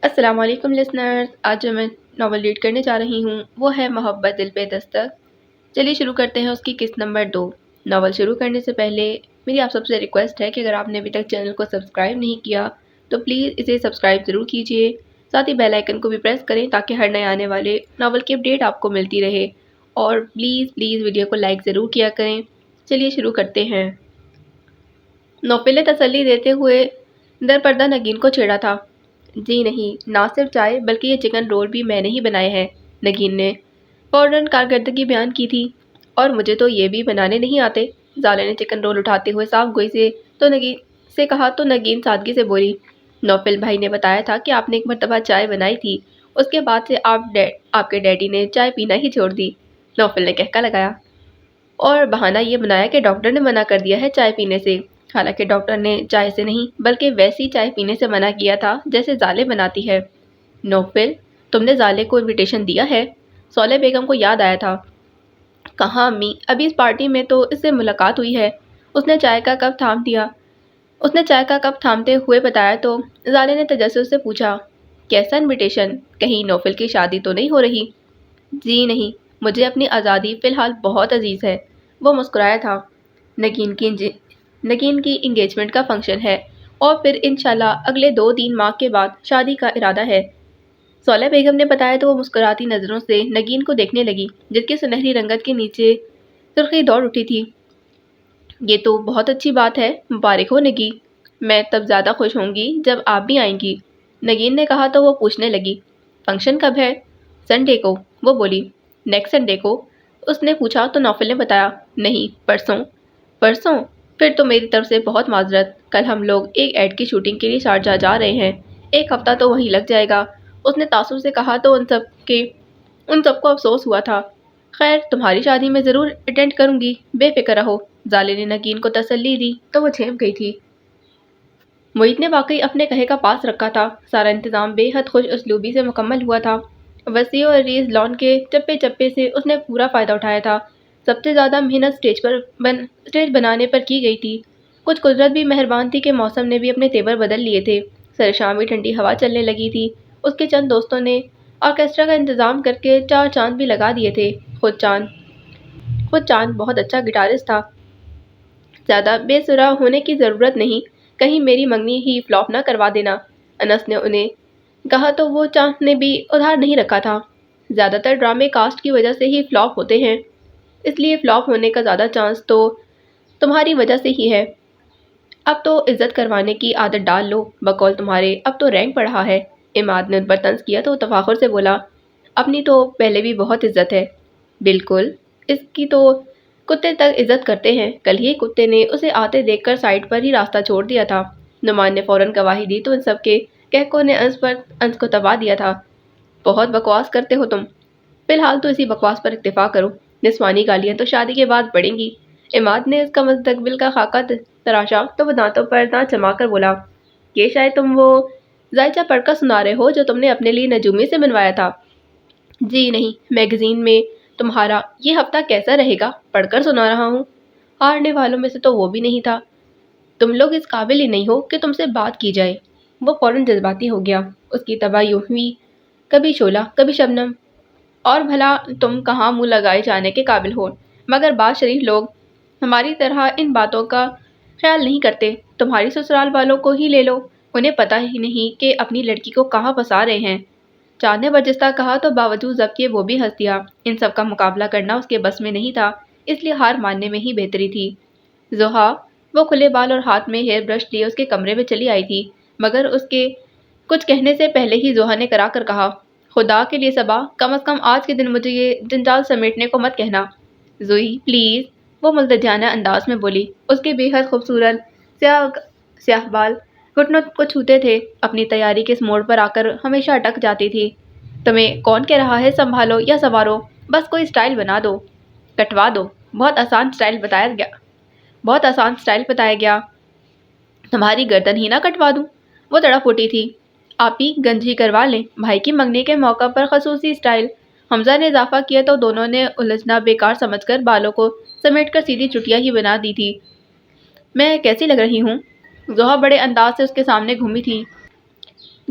السلام علیکم لسنرز، آج جو میں ناول ریڈ کرنے جا رہی ہوں وہ ہے محبت دل پہ دستک۔ چلیے شروع کرتے ہیں اس کی قسط نمبر 2۔ ناول شروع کرنے سے پہلے میری آپ سب سے ریکویسٹ ہے کہ اگر آپ نے ابھی تک چینل کو سبسکرائب نہیں کیا تو پلیز اسے سبسکرائب ضرور کیجیے، ساتھ ہی بیل آئیکن کو بھی پریس کریں تاکہ ہر نئے آنے والے ناول کی اپڈیٹ آپ کو ملتی رہے، اور پلیز ویڈیو کو لائک ضرور کیا کریں۔ چلیے شروع کرتے ہیں۔ نوفل نے تسلی دیتے ہوئے در پردہ نگین کو چھیڑا تھا۔ جی نہیں، نہ صرف چائے بلکہ یہ چکن رول بھی میں نے ہی بنائے ہیں، نگین نے فوراً کارکردگی بیان کی تھی۔ اور مجھے تو یہ بھی بنانے نہیں آتے، زالے نے چکن رول اٹھاتے ہوئے صاف گوئی سے کہا تو نگین سادگی سے بولی، نوفل بھائی نے بتایا تھا کہ آپ نے ایک مرتبہ چائے بنائی تھی، اس کے بعد سے آپ کے ڈیڈی نے چائے پینا ہی چھوڑ دی۔ نوفل نے کہکا لگایا اور بہانہ یہ بنایا کہ ڈاکٹر نے منع کر دیا ہے چائے پینے سے، حالانکہ ڈاکٹر نے چائے سے نہیں بلکہ ویسی چائے پینے سے منع کیا تھا جیسے زالے بناتی ہے۔ نوفل، تم نے زالے کو انویٹیشن دیا ہے؟ صالح بیگم کو یاد آیا تھا۔ کہاں امی، ابھی اس پارٹی میں تو اس سے ملاقات ہوئی ہے۔ اس نے چائے کا کپ تھامتے ہوئے بتایا تو زالے نے تجسس سے پوچھا، کیسا انویٹیشن؟ کہیں نوفل کی شادی تو نہیں ہو رہی؟ جی نہیں، مجھے اپنی آزادی فی الحال بہت عزیز ہے، وہ مسکرایا تھا۔ نگین کی انگیجمنٹ کا فنکشن ہے اور پھر انشاءاللہ اگلے 2-3 ماہ کے بعد شادی کا ارادہ ہے، صالح بیگم نے بتایا تو وہ مسکراتی نظروں سے نگین کو دیکھنے لگی جس کی سنہری رنگت کے نیچے سرخی دوڑ اٹھی تھی۔ یہ تو بہت اچھی بات ہے، مبارک ہو نگی، میں تب زیادہ خوش ہوں گی جب آپ بھی آئیں گی، نگین نے کہا تو وہ پوچھنے لگی، فنکشن کب ہے؟ سنڈے کو، وہ بولی۔ نیکسٹ سنڈے کو؟ اس نے پوچھا تو نوفل نے بتایا، نہیں، پرسوں۔ پرسوں؟ پھر تو میری طرف سے بہت معذرت، کل ہم لوگ ایک ایڈ کی شوٹنگ کے لیے شارجہ جا رہے ہیں، ایک ہفتہ تو وہیں لگ جائے گا، اس نے تعصب سے کہا تو ان سب کو افسوس ہوا تھا۔ خیر، تمہاری شادی میں ضرور اٹینڈ کروں گی، بے فکر رہو، زالے نے نگین کو تسلی دی تو وہ جھیم گئی تھی۔ محیط نے واقعی اپنے کہے کا پاس رکھا تھا، سارا انتظام بے حد خوش اسلوبی سے مکمل ہوا تھا، وسیع اور عریض لان کے چپے چپے سے اس نے پورا فائدہ اٹھایا تھا۔ سب سے زیادہ محنت اسٹیج بنانے پر کی گئی تھی، کچھ قدرت بھی مہربان تھی کہ موسم نے بھی اپنے تیور بدل لیے تھے، سر شام بھی ٹھنڈی ہوا چلنے لگی تھی، اس کے چند دوستوں نے آرکیسٹرا کا انتظام کر کے 4 چاند بھی لگا دیے تھے، خود چاند بہت اچھا گٹارسٹ تھا، زیادہ بے سرا ہونے کی ضرورت نہیں، کہیں میری منگنی ہی فلاپ نہ کروا دینا، انس نے انہیں کہا تو وہ چاند نے بھی ادھار نہیں رکھا تھا، زیادہ تر ڈرامے کاسٹ کی وجہ سے ہی فلاپ ہوتے ہیں، اس لیے فلاپ ہونے کا زیادہ چانس تو تمہاری وجہ سے ہی ہے، اب تو عزت کروانے کی عادت ڈال لو، بقول تمہارے اب تو رینک پڑھا ہے، عماد نے برطنز کیا تو تفاخر سے بولا، اپنی تو پہلے بھی بہت عزت ہے، بالکل، اس کی تو کتے تک عزت کرتے ہیں، کل ہی کتے نے اسے آتے دیکھ کر سائڈ پر ہی راستہ چھوڑ دیا تھا، نعمان نے فوراً گواہی دی تو ان سب کے کہکوں نے انس کو تبا دیا تھا، بہت بکواس کرتے ہو تم، فی الحال تو اسی بکواس پر اکتفا کرو، نسوانی گالیاں تو شادی کے بعد پڑیں گی، عماد نے اس کا مستقبل کا خاکہ تراشا تو وہ دانتوں پر دانت جما کر بولا، یہ شاید تم وہ ذائچہ پڑھ کر سنا رہے ہو جو تم نے اپنے لیے نجومی سے بنوایا تھا؟ جی نہیں، میگزین میں تمہارا یہ ہفتہ کیسا رہے گا پڑھ کر سنا رہا ہوں، ہارنے والوں میں سے تو وہ بھی نہیں تھا، تم لوگ اس قابل ہی نہیں ہو کہ تم سے بات کی جائے، وہ فوراً جذباتی ہو گیا، اس کی طبع یوں ہوئی، کبھی شعلہ کبھی شبنم، اور بھلا تم کہاں منہ لگائے جانے کے قابل ہو، مگر بعض شریف لوگ ہماری طرح ان باتوں کا خیال نہیں کرتے، تمہاری سسرال والوں کو ہی لے لو، انہیں پتہ ہی نہیں کہ اپنی لڑکی کو کہاں پھنسا رہے ہیں، چاند نے برجستہ کہا تو باوجود ضبط کے وہ بھی ہنس دیا، ان سب کا مقابلہ کرنا اس کے بس میں نہیں تھا، اس لیے ہار ماننے میں ہی بہتری تھی۔ زحا، وہ کھلے بال اور ہاتھ میں ہیئر برش لیے اس کے کمرے میں چلی آئی تھی، مگر اس کے کچھ کہنے سے پہلے ہی زحا نے کرا کر کہا، خدا کے لیے صبا، کم از کم آج کے دن مجھے یہ جنجال سمیٹنے کو مت کہنا، زوئی پلیز، وہ ملتجانہ انداز میں بولی، اس کے بے حد خوبصورت سیاہ بال گھٹنوں کو چھوتے تھے، اپنی تیاری کے اس موڑ پر آ کر ہمیشہ اٹک جاتی تھی، تمہیں کون کہہ رہا ہے سنبھالو یا سنوارو، بس کوئی سٹائل بنا دو، کٹوا دو، بہت آسان سٹائل بتایا گیا، تمہاری گردن ہی نہ کٹوا دوں، وہ تڑپ اٹھی تھی، آپ ہی گنج ہی کروا لیں، بھائی کی منگنی کے موقع پر خصوصی سٹائل، حمزہ نے اضافہ کیا تو دونوں نے الجھنا بیکار سمجھ کر بالوں کو سمیٹ کر سیدھی چٹیا ہی بنا دی تھی۔ میں کیسی لگ رہی ہوں؟ زحا بڑے انداز سے اس کے سامنے گھومی تھی،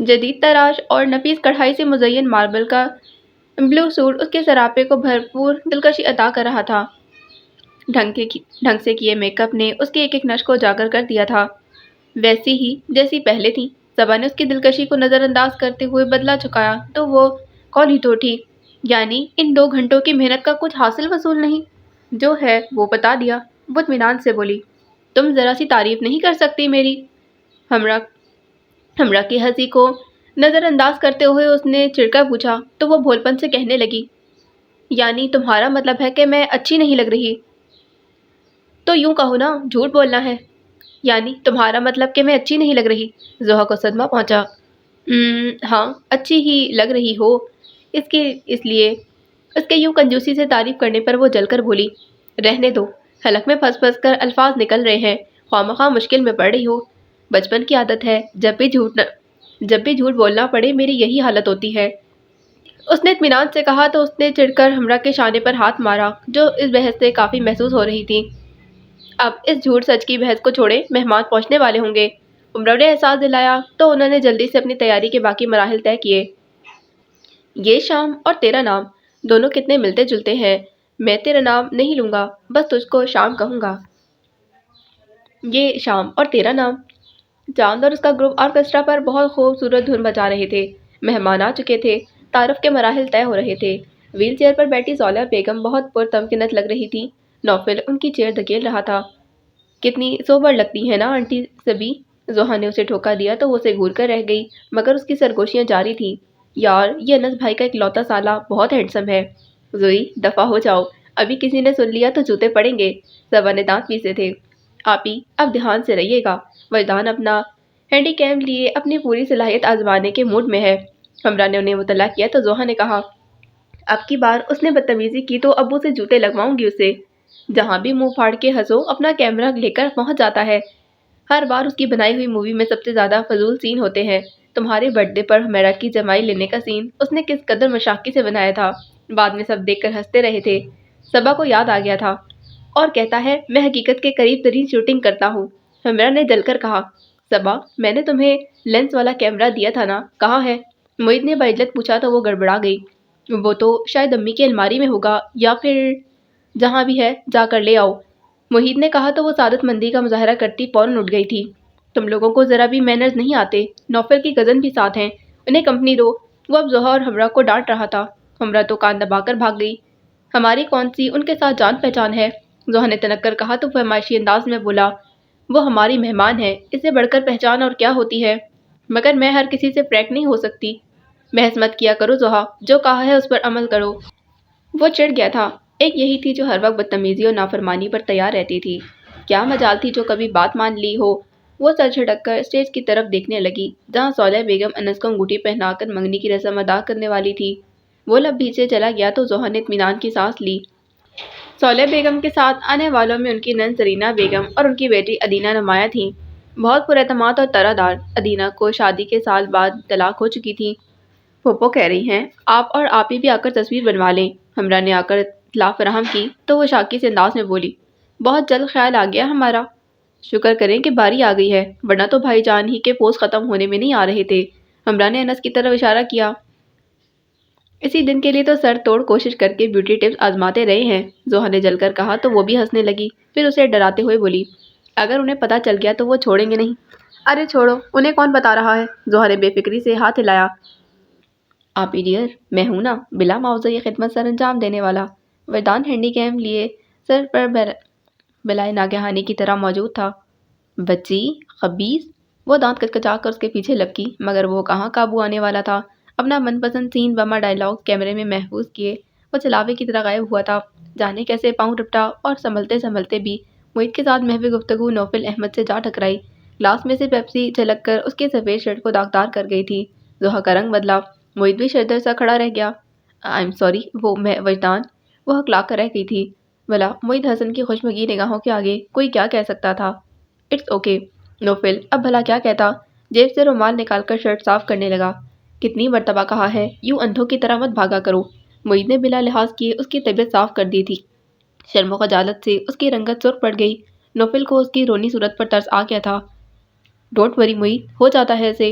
جدید تراش اور نفیس کڑھائی سے مزین ماربل کا بلو سوٹ اس کے سراپے کو بھرپور دلکشی عطا کر رہا تھا۔ ڈھنگ سے کیے میک اپ نے اس کے ایک ایک نش کو اجاگر کر دیا تھا، ویسی ہی جیسی پہلے تھی۔ صبا نے اس کی دلکشی کو نظر انداز کرتے ہوئے بدلہ چکایا تو وہ کال ہی تو ٹھیک، یعنی ان 2 گھنٹوں کی محنت کا کچھ حاصل وصول نہیں؟ جو ہے وہ بتا دیا، وہ اطمینان سے بولی۔ تم ذرا سی تعریف نہیں کر سکتی میری؟ ہمراہ کی ہنسی کو نظر انداز کرتے ہوئے اس نے چڑکا پوچھا تو وہ بھول پن سے کہنے لگی، یعنی تمہارا مطلب ہے کہ میں اچھی نہیں لگ رہی؟ تو یوں کہو نا، جھوٹ بولنا ہے۔ یعنی تمہارا مطلب کہ میں اچھی نہیں لگ رہی؟ زحا کو صدمہ پہنچا۔ ہاں اچھی ہی لگ رہی ہو، اس لیے اس کے یوں کنجوسی سے تعریف کرنے پر وہ جل کر بولی، رہنے دو، حلق میں پھنس پھنس کر الفاظ نکل رہے ہیں، خواہ مشکل میں پڑ رہی ہو۔ بچپن کی عادت ہے، جب بھی جھوٹ بولنا پڑے میری یہی حالت ہوتی ہے۔ اس نے اطمینان سے کہا تو اس نے چڑھ کر ہمراہ کے شانے پر ہاتھ مارا جو اس بحث سے کافی محسوس ہو رہی تھی۔ اب اس جھوٹ سچ کی بحث کو چھوڑے، مہمان پہنچنے والے ہوں گے۔ ہمراہ نے احساس دلایا تو انہوں نے جلدی سے اپنی تیاری کے باقی مراحل طے کیے۔ یہ شام اور تیرا نام دونوں کتنے ملتے جلتے ہیں۔ میں تیرا نام نہیں لوں گا، بس تجھ کو شام کہوں گا۔ یہ شام اور تیرا نام؟ چاند اور اس کا گروپ آرکسٹرا پر بہت خوبصورت دھن بجا رہے تھے۔ مہمان آ چکے تھے، تعارف کے مراحل طے ہو رہے تھے۔ ویل چیئر پر بیٹھی زولیہ بیگم بہت پرتمکنت لگ رہی تھی۔ نوفل ان کی چیئر دھکیل رہا تھا۔ کتنی سوبر لگتی ہے نا آنٹی سبی؟ زحا نے اسے ٹھوکا دیا تو وہ اسے گھور کر رہ گئی، مگر اس کی سرگوشیاں جاری تھیں۔ یار یہ انس بھائی کا اکلوتا سالہ بہت ہینڈسم ہے۔ زوئی دفع ہو جاؤ، ابھی کسی نے سن لیا تو جوتے پڑیں گے۔ صبا نے دانت پیسے تھے۔ آپی اب دھیان سے رہیے گا، وجدان اپنا ہینڈی کیم لیے اپنی پوری صلاحیت آزمانے کے موڈ میں ہے۔ ہمراہ نے انہیں مطلع کیا تو زحا نے کہا، اب کی بار اس نے بدتمیزی کی تو ابو سے جوتے لگواؤں گی اسے۔ جہاں بھی منہ پھاڑ کے ہنسو اپنا کیمرہ لے کر پہنچ جاتا ہے۔ ہر بار اس کی بنائی ہوئی مووی میں سب سے زیادہ فضول سین ہوتے ہیں۔ تمہارے برتھ ڈے پر ہمیرا کی جمائی لینے کا سین اس نے کس قدر مشاقی سے بنایا تھا، بعد میں سب دیکھ کر ہنستے رہے تھے۔ صبا کو یاد آ گیا تھا اور کہتا ہے میں حقیقت کے قریب ترین شوٹنگ کرتا ہوں۔ ہمیرا نے جل کر کہا، صبا میں نے تمہیں لینس والا کیمرہ دیا تھا نا، کہاں ہے؟ معید نے بعجلت پوچھا تو وہ گڑبڑا گئی۔ وہ تو شاید امی کی الماری میں ہوگا یا پھر جہاں بھی ہے جا کر لے آؤ، معید نے کہا تو وہ سعادت مندی کا مظاہرہ کرتی فوراً اٹھ گئی تھی۔ تم لوگوں کو ذرا بھی مینرز نہیں آتے، نوفل کی کزن بھی ساتھ ہیں، انہیں کمپنی دو۔ وہ اب زحا اور ہمراہ کو ڈانٹ رہا تھا۔ ہمراہ تو کان دبا کر بھاگ گئی۔ ہماری کون سی ان کے ساتھ جان پہچان ہے؟ زحا نے تنک کر کہا تو فرمائشی انداز میں بولا، وہ ہماری مہمان ہے، اس سے بڑھ کر پہچان اور کیا ہوتی ہے؟ مگر میں ہر کسی سے فرینک نہیں ہو سکتی۔ بحث مت کیا کرو زحا، جو کہا ہے اس پر عمل کرو۔ وہ چڑھ گیا تھا۔ ایک یہی تھی جو ہر وقت بدتمیزی اور نافرمانی پر تیار رہتی تھی۔ کیا مجال تھی جو کبھی بات مان لی ہو۔ وہ سر جھٹک کر اسٹیج کی طرف دیکھنے لگی جہاں زولیہ بیگم انس کو انگوٹھی پہنا کر منگنی کی رسم ادا کرنے والی تھی۔ وہ لب پیچھے چلا گیا تو زحا نے اطمینان کی سانس لی۔ زولیہ بیگم کے ساتھ آنے والوں میں ان کی نند زرینہ بیگم اور ان کی بیٹی ادینہ نمایاں تھیں، بہت پراعتماد اور طرح دار۔ ادینہ کو شادی کے سال بعد طلاق ہو چکی تھی۔ پھوپھو کہہ رہی ہیں آپ اور آپی بھی آ کر تصویر بنوا لیں۔ ہمراہ نے آ کر اطلاع فراہم کی تو وہ شاکی سے انداز میں بولی، بہت جلد خیال آ گیا ہمارا۔ شکر کریں کہ باری آ گئی ہے، ورنہ تو بھائی جان ہی کے پوز ختم ہونے میں نہیں آ رہے تھے۔ ہمراہ نے انس کی طرف اشارہ کیا۔ اسی دن کے لیے تو سر توڑ کوشش کر کے بیوٹی ٹپس آزماتے رہے ہیں، زحا نے جل کر کہا تو وہ بھی ہنسنے لگی، پھر اسے ڈراتے ہوئے بولی، اگر انہیں پتہ چل گیا تو وہ چھوڑیں گے نہیں۔ ارے چھوڑو، انہیں کون بتا رہا ہے؟ زحا نے بے فکری سے ہاتھ ہلایا۔ آپی ڈیئر، میں ہوں نا بلا معاوضہ یہ خدمت سر انجام دینے والا۔ وجدان ہینڈی کیم لیے سر پر بلائے ناگہانی کی طرح موجود تھا۔ بچی خبیث! وہ دانت کچکچا کر اس کے پیچھے لپکی، مگر وہ کہاں قابو آنے والا تھا۔ اپنا من پسند سین بما ڈائلاگ کیمرے میں محفوظ کیے وہ چلاوے کی طرح غائب ہوا تھا۔ جانے کیسے پاؤں رپٹا اور سنبھلتے سنبھلتے بھی معید کے ساتھ محو گفتگو نوفل احمد سے جا ٹکرائی۔ گلاس میں سے پیپسی جھلک کر اس کے سفید شرٹ کو داغدار کر گئی تھی۔ زحا کا رنگ بدلا، معید بھی شردر سا کھڑا رہ گیا۔ آئی ایم سوری، وہ میں وجدان، وہ ہکلا کر رہ گئی تھی۔ بھلا معید حسن کی خوشمگی نگاہوں کے آگے کوئی کیا کہہ سکتا تھا؟ It's okay. نوفل اب بھلا کیا کہتا؟ جیب سے رومال نکال کر شرٹ صاف کرنے لگا۔ کتنی مرتبہ کہا ہے یوں اندھوں کی طرح مت بھاگا کرو۔ معید نے بلا لحاظ کیے اس کی طبیعت صاف کر دی تھی۔ شرم و خجالت سے اس کی رنگت سرخ پڑ گئی۔ نوفل کو اس کی رونی صورت پر ترس آ گیا تھا۔ ڈونٹ وری معید، ہو جاتا ہے اسے۔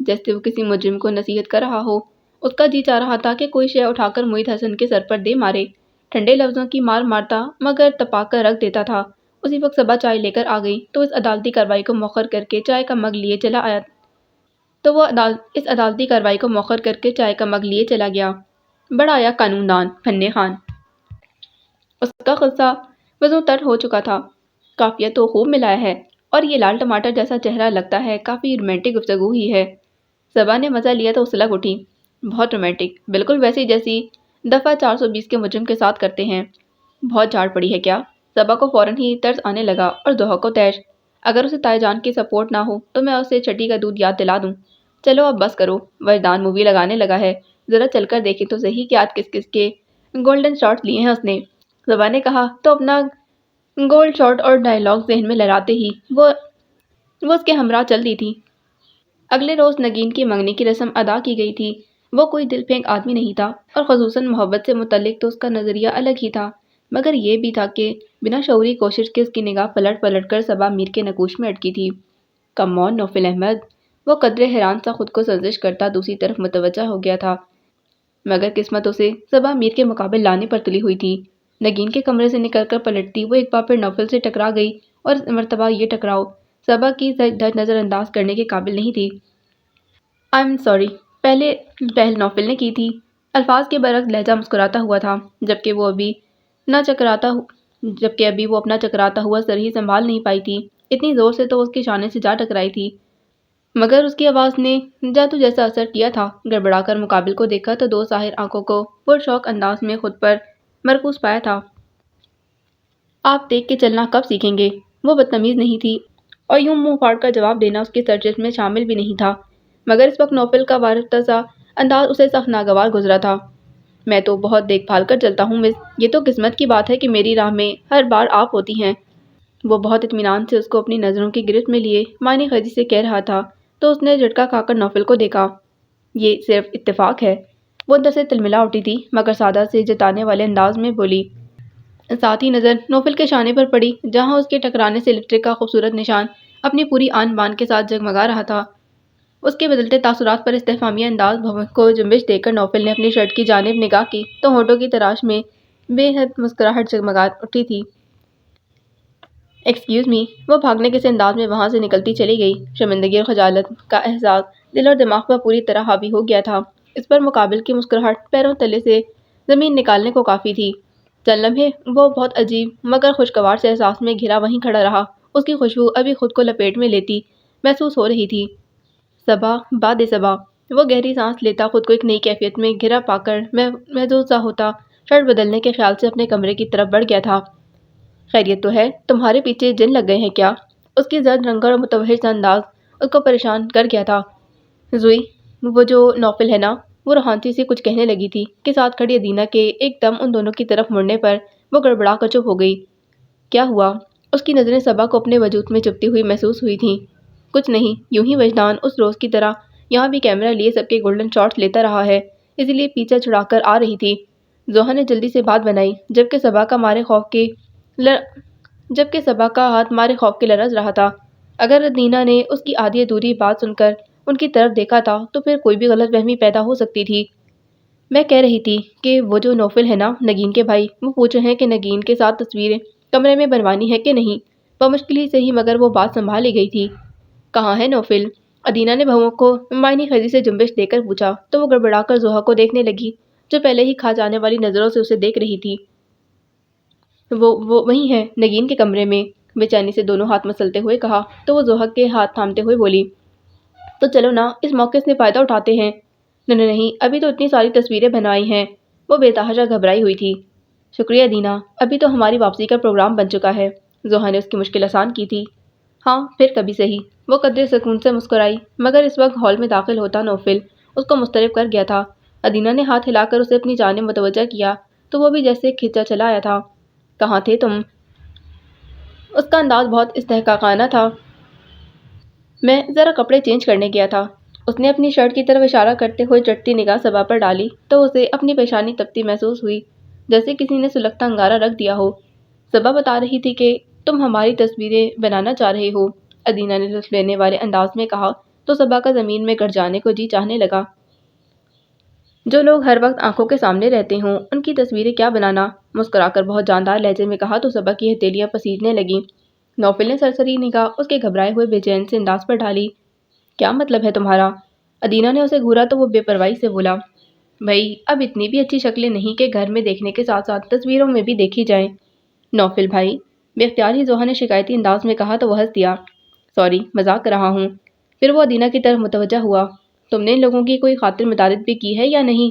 جیسے وہ کسی مجرم کو نصیحت کر رہا ہو۔ اس کا جی چاہ رہا تھا کہ کوئی شے اٹھا کر معید حسن کے سر پر دے مارے، ٹھنڈے لفظوں کی مار مارتا مگر تپا کر رکھ دیتا تھا۔ اسی وقت صبا چائے لے کر آ گئی تو اس عدالتی کارروائی کو مؤخر کر کے چائے کا مگ لیے چلا آیا اس عدالتی کارروائی کو مؤخر کر کے چائے کا مگ لیے چلا گیا۔ بڑا آیا قانون دان فن خان۔ اس کا قصہ وضو تر ہو چکا تھا، قافیہ تو خوب ملایا ہے، اور یہ لال ٹماٹر جیسا چہرہ لگتا ہے کافی رومانٹک گفتگو ہی ہے۔ صبا نے مزہ لیا تو سلگ اٹھی، بہت رومانٹک، بالکل ویسی جیسی دفعہ 420 کے مجرم کے ساتھ کرتے ہیں۔ بہت جھاڑ پڑی ہے کیا؟ صبا کو فوراً ہی طرز آنے لگا اور ضحیٰ کو طیش۔ اگر اسے تائی جان کی سپورٹ نہ ہو تو میں اسے چھٹی کا دودھ یاد دلا دوں۔ چلو اب بس کرو، وجدان مووی لگانے لگا ہے، ذرا چل کر دیکھیں تو صحیح کہ آج کس کس کے گولڈن شارٹس لیے ہیں اس نے۔ صبا نے کہا تو اپنا گولڈ شارٹ اور ڈائیلاگ ذہن میں لہراتے ہی وہ اس کے ہمراہ چل دی تھی۔ اگلے روز نگین کی منگنی کی رسم ادا کی گئی تھی۔ وہ کوئی دل پھینک آدمی نہیں تھا اور خصوصاً محبت سے متعلق تو اس کا نظریہ الگ ہی تھا، مگر یہ بھی تھا کہ بنا شعوری کوشش کے اس کی نگاہ پلٹ پلٹ کر صبا میر کے نقوش میں اٹکی تھی۔ کم آن نوفل احمد، وہ قدرے حیران سا خود کو سرزش کرتا دوسری طرف متوجہ ہو گیا تھا، مگر قسمت اسے صبا میر کے مقابل لانے پر تلی ہوئی تھی۔ نگین کے کمرے سے نکل کر پلٹتی وہ ایک بار پھر نوفل سے ٹکرا گئی، اور اس مرتبہ یہ ٹکراؤ صبا کی نظر انداز کرنے کے قابل نہیں تھی۔ آئی ایم سوری، پہل نوفل نے کی تھی، الفاظ کے برعکس لہجہ مسکراتا ہوا تھا، جبکہ ابھی وہ اپنا چکراتا ہوا سر ہی سنبھال نہیں پائی تھی۔ اتنی زور سے تو اس کے شانے سے جا ٹکرائی تھی، مگر اس کی آواز نے جادو جیسا اثر کیا تھا۔ گڑبڑا کر مقابل کو دیکھا تو دو ظاہر آنکھوں کو پرشوق انداز میں خود پر مرکوز پایا تھا۔ آپ دیکھ کے چلنا کب سیکھیں گے؟ وہ بدتمیز نہیں تھی اور یوں منہ پھاڑ کر جواب دینا اس کی سرجش میں شامل بھی نہیں تھا، مگر اس وقت نوفل کا وارفتہ سا انداز اسے سخت ناگوار گزرا تھا۔ میں تو بہت دیکھ بھال کر چلتا ہوں مس، یہ تو قسمت کی بات ہے کہ میری راہ میں ہر بار آپ ہوتی ہیں۔ وہ بہت اطمینان سے اس کو اپنی نظروں کی گرفت میں لیے معنی خیزی سے کہہ رہا تھا تو اس نے جھٹکا کھا کر نوفل کو دیکھا۔ یہ صرف اتفاق ہے، وہ اندر سے تلملا اٹھی تھی، مگر سادہ سے جتانے والے انداز میں بولی۔ ساتھ ہی نظر نوفل کے شانے پر پڑی جہاں اس کے ٹکرانے سے لپسٹک کا خوبصورت نشان اپنی پوری آن بان کے ساتھ جگمگا رہا تھا۔ اس کے بدلتے تاثرات پر استفہامیہ انداز کو جنبش دے کر نوفل نے اپنی شرٹ کی جانب نگاہ کی تو ہونٹوں کی تراش میں بے حد مسکراہٹ جگمگا اٹھی تھی۔ ایکسکیوز می، وہ بھاگنے کے سے انداز میں وہاں سے نکلتی چلی گئی۔ شرمندگی اور خجالت کا احساس دل اور دماغ پر پوری طرح حاوی ہو گیا تھا۔ اس پر مقابل کی مسکراہٹ پیروں تلے سے زمین نکالنے کو کافی تھی۔ چند لمحے وہ بہت عجیب مگر خوشگوار سے احساس میں گھرا وہیں کھڑا رہا۔ اس کی خوشبو ابھی خود کو لپیٹ میں لیتی محسوس ہو رہی تھی۔ صبا، باد صبا، وہ گہری سانس لیتا خود کو ایک نئی کیفیت میں گھرا پا کر محظوظ سا ہوتا شرٹ بدلنے کے خیال سے اپنے کمرے کی طرف بڑھ گیا تھا۔ خیریت تو ہے؟ تمہارے پیچھے جن لگ گئے ہیں کیا؟ اس کی زرد رنگت اور متوحش سا انداز اس کو پریشان کر گیا تھا۔ زوئی، وہ جو نوفل ہے نا، وہ روحانسی سے کچھ کہنے لگی تھی کہ ساتھ کھڑی ادینہ کے ایک دم ان دونوں کی طرف مڑنے پر وہ گڑبڑا کر چپ ہو گئی۔ کیا ہوا؟ اس کی نظریں صبا کو اپنے وجود میں چپتی ہوئی محسوس ہوئی تھیں۔ کچھ نہیں، یوں ہی وجدان اس روز کی طرح یہاں بھی کیمرہ لیے سب کے گولڈن شارٹس لیتا رہا ہے، اسی لیے پیچھا چھڑا کر آ رہی تھی۔ ضحیٰ نے جلدی سے بات بنائی، جبکہ صبا کا ہاتھ مارے خوف کے لرز رہا تھا۔ اگر ادینہ نے اس کی آدھی ادھوری بات سن کر ان کی طرف دیکھا تھا تو پھر کوئی بھی غلط فہمی پیدا ہو سکتی تھی۔ میں کہہ رہی تھی کہ وہ جو نوفل ہے نا، نگین کے بھائی، وہ پوچھ رہے ہیں کہ نگین کے ساتھ تصویریں کمرے میں بنوانی ہے کہ نہیں۔ بمشکل ہی صحیح مگر وہ بات سنبھال لی گئی تھی۔ کہاں ہے نوفل؟ ادینہ نے بہوؤں کو معنی خیزی سے جنبش دے کر پوچھا تو وہ گڑبڑا کر ضحیٰ کو دیکھنے لگی جو پہلے ہی کھا جانے والی نظروں سے اسے دیکھ رہی تھی۔ وہ وہیں ہے، نگین کے کمرے میں، بے چینی سے دونوں ہاتھ مسلتے ہوئے کہا تو وہ ضحیٰ کے ہاتھ تھامتے ہوئے بولی۔ تو چلو نا، اس موقع سے فائدہ اٹھاتے ہیں۔ نہیں، ابھی تو اتنی ساری تصویریں بنوائی ہیں۔ وہ بے تحاشا گھبرائی ہوئی تھی۔ شکریہ ادینہ، ابھی تو ہماری واپسی کا پروگرام بن چکا ہے۔ ضحیٰ نے اس کی مشکل آسان کی تھی۔ ہاں، پھر کبھی صحیح۔ وہ قدرے سکون سے مسکرائی، مگر اس وقت ہال میں داخل ہوتا نوفل اس کو مضطرب کر گیا تھا۔ ادینہ نے ہاتھ ہلا کر اسے اپنی جانب متوجہ کیا تو وہ بھی جیسے کھینچا چلا آیا تھا۔ کہاں تھے تم؟ اس کا انداز بہت استحقاقانہ تھا۔ میں ذرا کپڑے چینج کرنے گیا تھا۔ اس نے اپنی شرٹ کی طرف اشارہ کرتے ہوئے چٹتی نگاہ صبا پر ڈالی تو اسے اپنی پیشانی تپتی محسوس ہوئی جیسے کسی نے سلگتا انگارہ رکھ دیا ہو۔ صبا بتا رہی تھی کہ تم ہماری تصویریں بنانا چاہ رہے ہو۔ ادینہ نے لطف لینے والے انداز میں کہا تو صبا کا زمین میں گڑ جانے کو جی چاہنے لگا۔ جو لوگ ہر وقت آنکھوں کے سامنے رہتے ہوں ان کی تصویریں کیا بنانا، مسکرا کر بہت جاندار لہجے میں کہا تو صبا کی ہتھیلیاں پسیجنے لگیں۔ نوفل نے سرسری نگاہ اس کے گھبرائے ہوئے بے چین سے انداز پر ڈالی۔ کیا مطلب ہے تمہارا؟ ادینہ نے اسے گھورا تو وہ بے پرواہی سے بولا، بھائی اب اتنی بھی اچھی شکلیں نہیں کہ گھر میں دیکھنے کے ساتھ ساتھ تصویروں میں بھی دیکھی جائیں۔ نوفل بھائی، بے اختیار ہی زوہا نے شکایتی انداز میں کہا تو وہ ہنس دیا۔ سوری، مذاق کر رہا ہوں۔ پھر وہ ادینہ کی طرف متوجہ ہوا، تم نے ان لوگوں کی کوئی خاطر مدارت بھی کی ہے یا نہیں؟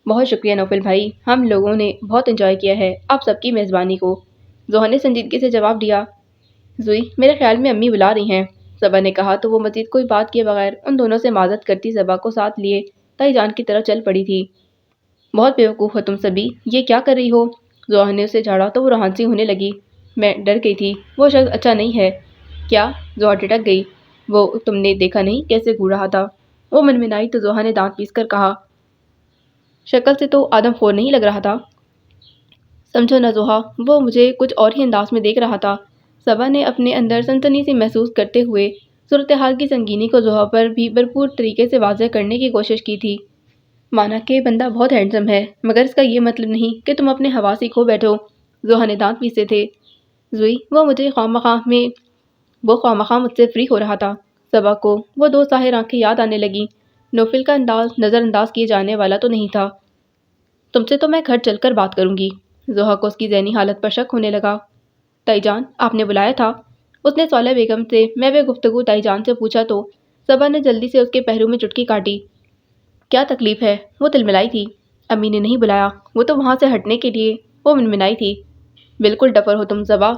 بہت شکریہ نوفل بھائی، ہم لوگوں نے بہت انجوائے کیا ہے آپ سب کی میزبانی کو، زوہا نے سنجیدگی سے جواب دیا۔ زوئی، میرے خیال میں امی بلا رہی ہیں، صبا نے کہا تو وہ مزید کوئی بات کیے بغیر ان دونوں سے معذرت کرتی صبا کو ساتھ لیے تائی جان کی طرف چل پڑی تھی۔ بہت بیوقوف ہو تم سبھی، یہ کیا کر رہی ہو؟ زوہا نے اسے جھاڑا تو وہ روحانسی ہونے لگی۔ میں ڈر گئی تھی، وہ شخص اچھا نہیں ہے۔ کیا؟ زوہا ٹھٹک گئی۔ وہ تم نے دیکھا نہیں کیسے گھور رہا تھا؟ وہ منمنائی تو زوہا نے دانت پیس کر کہا، شکل سے تو آدم خور نہیں لگ رہا تھا۔ سمجھو نہ زوہا، وہ مجھے کچھ اور ہی انداز میں دیکھ رہا تھا۔ صبا نے اپنے اندر سنسنی سی محسوس کرتے ہوئے صورتحال کی سنگینی کو زوہا پر بھی بھرپور طریقے سے واضح کرنے کی کوشش کی تھی۔ مانا کہ بندہ بہت ہینڈسم ہے، مگر اس کا یہ مطلب نہیں کہ تم اپنے حواس ہی کھو بیٹھو۔ زوہا نے دانت پیسے تھے۔ زوئی، وہ خواہ مخواہ مجھ سے فری ہو رہا تھا۔ صبا کو وہ دو ظاہر آنکھیں یاد آنے لگیں۔ نوفل کا انداز نظر انداز کیے جانے والا تو نہیں تھا۔ تم سے تو میں گھر چل کر بات کروں گی۔ زوہا کو اس کی ذہنی حالت پر شک ہونے لگا۔ تائی جان، آپ نے بلایا تھا؟ اس نے صالح بیگم سے محو گفتگو تائی جان سے پوچھا تو صبا نے جلدی سے اس کے پہلو میں چٹکی کاٹی۔ کیا تکلیف ہے؟ وہ تلملائی تھی۔ امی نے نہیں بلایا، وہ تو وہاں سے ہٹنے کے لیے، وہ منمنائی تھی۔ بالکل ڈفر ہو تم صبا۔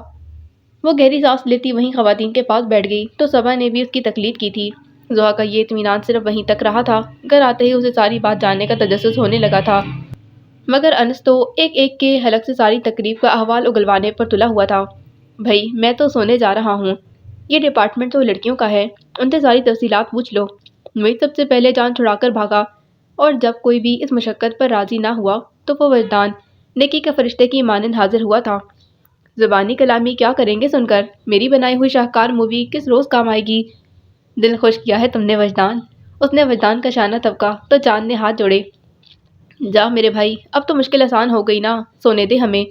وہ گہری سانس لیتی وہیں خواتین کے پاس بیٹھ گئی تو صبا نے بھی اس کی تقلید کی تھی۔ زوہا کا یہ اطمینان صرف وہیں تک رہا تھا، گھر آتے ہی اسے ساری بات جاننے کا تجسس ہونے لگا تھا، مگر انس تو ایک ایک کے حلق سے ساری تقریب کا احوال اگلوانے پر تلا ہوا تھا۔ بھائی میں تو سونے جا رہا ہوں، یہ ڈپارٹمنٹ تو لڑکیوں کا ہے، ان سے ساری تفصیلات پوچھ لو۔ وہی سب سے پہلے جان چھڑا کر بھاگا، اور جب کوئی بھی اس مشقت پر راضی نہ ہوا تو وہ وجدان نیکی کے فرشتے کی مانند حاضر ہوا تھا۔ زبانی کلامی کیا کریں گے سن کر، میری بنائی ہوئی شاہکار مووی کس روز کام آئے گی۔ دل خوش کیا ہے تم نے وجدان۔ اس نے وجدان کا شانہ طبقہ تو چاند نے ہاتھ جوڑے۔ جا میرے بھائی، اب تو مشکل آسان ہو گئی نا، سونے دے ہمیں۔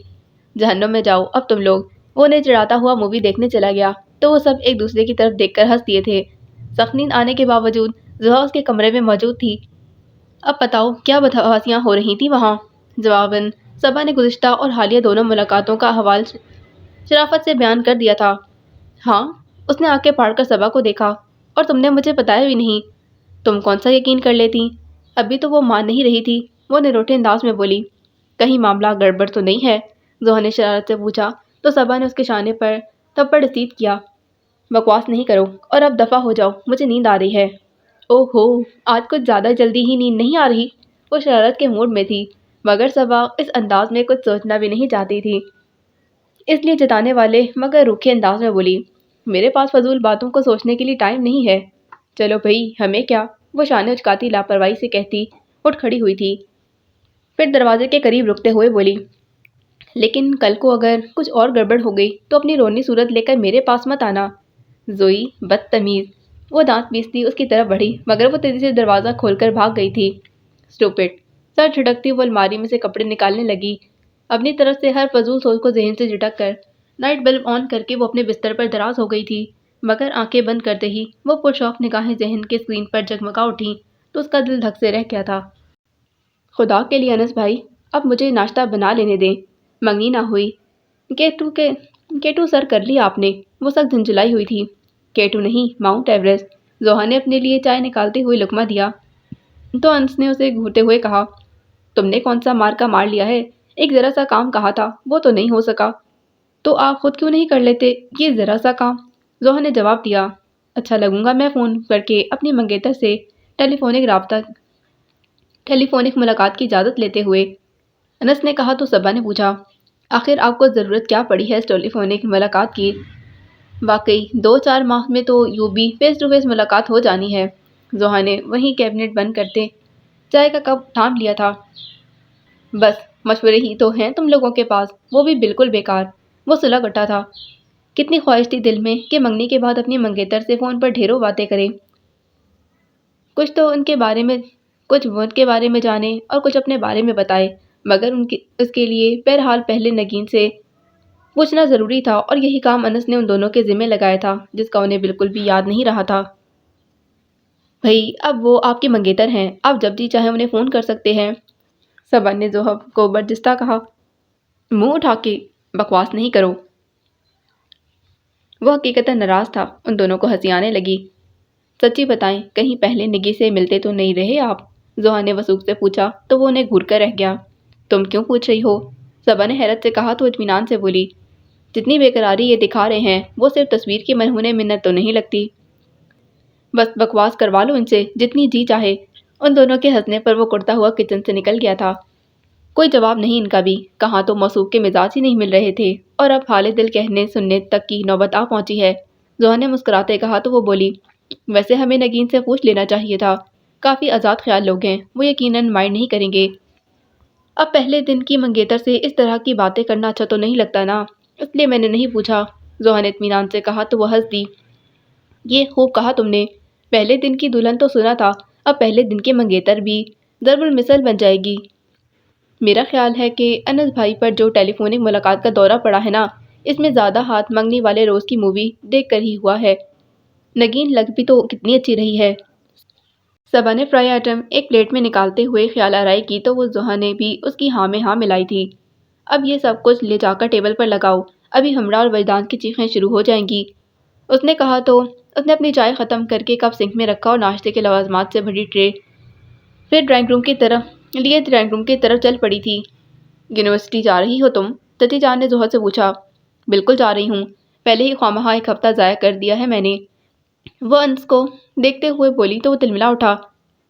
جہنم میں جاؤ اب تم لوگ۔ وہ انہیں چڑھاتا ہوا مووی دیکھنے چلا گیا تو وہ سب ایک دوسرے کی طرف دیکھ کر ہنس دیے تھے۔ سخت نیند آنے کے باوجود زوہا اس کے کمرے میں موجود تھی۔ اب بتاؤ کیا بدحواسیاں ہو رہی تھیں وہاں؟ جواباً صبا نے گزشتہ اور حالیہ دونوں ملاقاتوں کا احوال شرافت سے بیان کر دیا تھا۔ ہاں؟ اس نے آنکھیں پھاڑ کر صبا کو دیکھا، اور تم نے مجھے بتایا بھی نہیں، تم کون سا یقین کر لیتی؟ ابھی تو وہ مان نہیں رہی تھی، وہ نروٹے انداز میں بولی۔ کہیں معاملہ گڑبڑ تو نہیں ہے؟ زوہا نے شرارت سے پوچھا تو صبا نے اس کے شانے پر تھپڑ رسید کیا۔ بکواس نہیں کرو اور اب دفع ہو جاؤ، مجھے نیند آ رہی ہے۔ اوہ ہو، آج کچھ زیادہ جلدی ہی نیند نہیں آ رہی؟ وہ شرارت کے موڈ میں تھی، مگر صبا اس انداز میں کچھ سوچنا بھی نہیں چاہتی تھی، اس لیے جتانے والے مگر روکھے انداز میں بولی، میرے پاس فضول باتوں کو سوچنے کے لیے ٹائم نہیں ہے۔ چلو بھئی، ہمیں کیا؟ وہ شانے اچکاتی لاپرواہی سے کہتی اٹھ کھڑی ہوئی تھی، پھر دروازے کے قریب رکتے ہوئے بولی، لیکن کل کو اگر کچھ اور گڑبڑ ہو گئی تو اپنی رونی صورت لے کر میرے پاس مت آنا۔ زوئی بدتمیز۔ وہ دانت پیستی اس کی طرف بڑھی، مگر وہ تیزی سے دروازہ کھول کر بھاگ گئی تھی۔ اسٹوپڈ۔ سر جھٹکتی وہ الماری میں سے کپڑے نکالنے لگی، اپنی طرف سے ہر فضول سوچ کو ذہن سے جھٹک کر۔ نائٹ بلب آن کر کے وہ اپنے بستر پر دراز ہو گئی تھی، مگر آنکھیں بند کرتے ہی وہ پرشوق نگاہیں ذہن کے اسکرین پر جگمگا اٹھیں تو اس کا دل دھک سے رہ گیا تھا۔ خدا کے لیے انس بھائی، اب مجھے ناشتہ بنا لینے دیں، منگنی نہ ہوئی۔ کیٹو سر کر لی آپ نے؟ وہ سخت جھنجھلائی ہوئی تھی۔ کیٹو نہیں، ماؤنٹ ایوریسٹ۔ زوہا نے اپنے لیے چائے نکالتے ہوئے لقمہ دیا تو انس نے اسے گھورتے ہوئے کہا، تم نے کون سا مار کا مار لیا ہے؟ ایک ذرا سا کام کہا تھا، وہ تو نہیں ہو سکا، تو آپ خود کیوں نہیں کر لیتے یہ ذرا سا کام؟ زوہا نے جواب دیا، اچھا لگوں گا میں فون کر کے اپنی منگیتر سے ٹیلیفونک ملاقات کی اجازت لیتے ہوئے۔ انس نے کہا تو صبا نے پوچھا، آخر آپ کو ضرورت کیا پڑی ہے اس ٹیلیفونک ملاقات کی؟ واقعی 2-4 ماہ میں تو یوں بھی فیس ٹو فیس ملاقات ہو جانی ہے۔ زوہا نے وہیں کیبنٹ بند کرتے چائے کا کپ تھام لیا تھا۔ بس مشورے ہی تو ہیں تم لوگوں کے پاس، وہ بھی بالکل بیکار۔ وہ سلا گٹا تھا۔ کتنی خواہش تھی دل میں کہ منگنی کے بعد اپنی منگیتر سے فون پر ڈھیروں باتیں کرے، کچھ تو ان کے بارے میں، کچھ وہ ان کے بارے میں جانے اور کچھ اپنے بارے میں بتائے، مگر اس کے لیے بہرحال پہلے نگین سے پوچھنا ضروری تھا، اور یہی کام انس نے ان دونوں کے ذمہ لگایا تھا جس کا انہیں بالکل بھی یاد نہیں رہا تھا۔ بھئی اب وہ آپ کی منگیتر ہیں، آپ جب جی چاہیں انہیں فون کر سکتے ہیں، صبا نے زوہب کو برجستہ کہا۔ منہ اٹھا کے بکواس نہیں کرو۔ وہ حقیقتاً ناراض تھا، ان دونوں کو ہنسی آنے لگی۔ سچی بتائیں کہیں پہلے نگی سے ملتے تو نہیں رہے آپ؟ زوہا نے وثوق سے پوچھا تو وہ انہیں گھور کر رہ گیا۔ تم کیوں پوچھ رہی ہو؟ صبا نے حیرت سے کہا تو اطمینان سے بولی، جتنی بے قراری یہ دکھا رہے ہیں وہ صرف تصویر کی مرہون منت تو نہیں لگتی۔ بس بکواس کروا لو ان سے جتنی جی چاہے۔ ان دونوں کے ہنسنے پر وہ کرتا ہوا کچن سے نکل گیا تھا۔ کوئی جواب نہیں ان کا بھی، کہاں تو موصوف کے مزاج ہی نہیں مل رہے تھے، اور اب حال دل کہنے سننے تک کی نوبت آ پہنچی ہے۔ زوہا نے مسکراتے کہا تو وہ بولی، ویسے ہمیں نگین سے پوچھ لینا چاہیے تھا، کافی آزاد خیال لوگ ہیں، وہ یقیناً مائنڈ نہیں کریں گے۔ اب پہلے دن کی منگیتر سے اس طرح کی باتیں کرنا اچھا تو نہیں لگتا نا، اس لیے میں نے نہیں پوچھا۔ زوہا نے اطمینان سے کہا تو وہ ہنس دی۔ یہ خوب کہا تم نے، پہلے دن کی دلہن تو سنا تھا، اب پہلے دن کی منگیتر بھی ضرب المثل بن جائے گی۔ میرا خیال ہے کہ انس بھائی پر جو ٹیلی فونک ملاقات کا دورہ پڑا ہے نا، اس میں زیادہ ہاتھ منگنی والے روز کی مووی دیکھ کر ہی ہوا ہے۔ نگین لگ بھی تو کتنی اچھی رہی ہے۔ صبا نے فرائی آئٹم ایک پلیٹ میں نکالتے ہوئے خیال آرائی کی تو وہ زوہا نے بھی اس کی ہاں میں ہاں ملائی تھی۔ اب یہ سب کچھ لے جا کر ٹیبل پر لگاؤ، ابھی ہمراہ اور وجدان کی چیخیں شروع ہو جائیں گی۔ اس نے کہا تو اس نے اپنی چائے ختم کر کے کپ سنک میں رکھا اور ناشتے کے لوازمات سے بھری ٹرے پھر ڈرائنگ روم کی طرف چل پڑی تھی۔ یونیورسٹی جا رہی ہو تم؟ چچی جان نے زوہا سے پوچھا۔ بالکل جا رہی ہوں، پہلے ہی خواہ ایک ہفتہ ضائع کر دیا ہے میں نے، وہ انس کو دیکھتے ہوئے بولی تو وہ تلملا اٹھا۔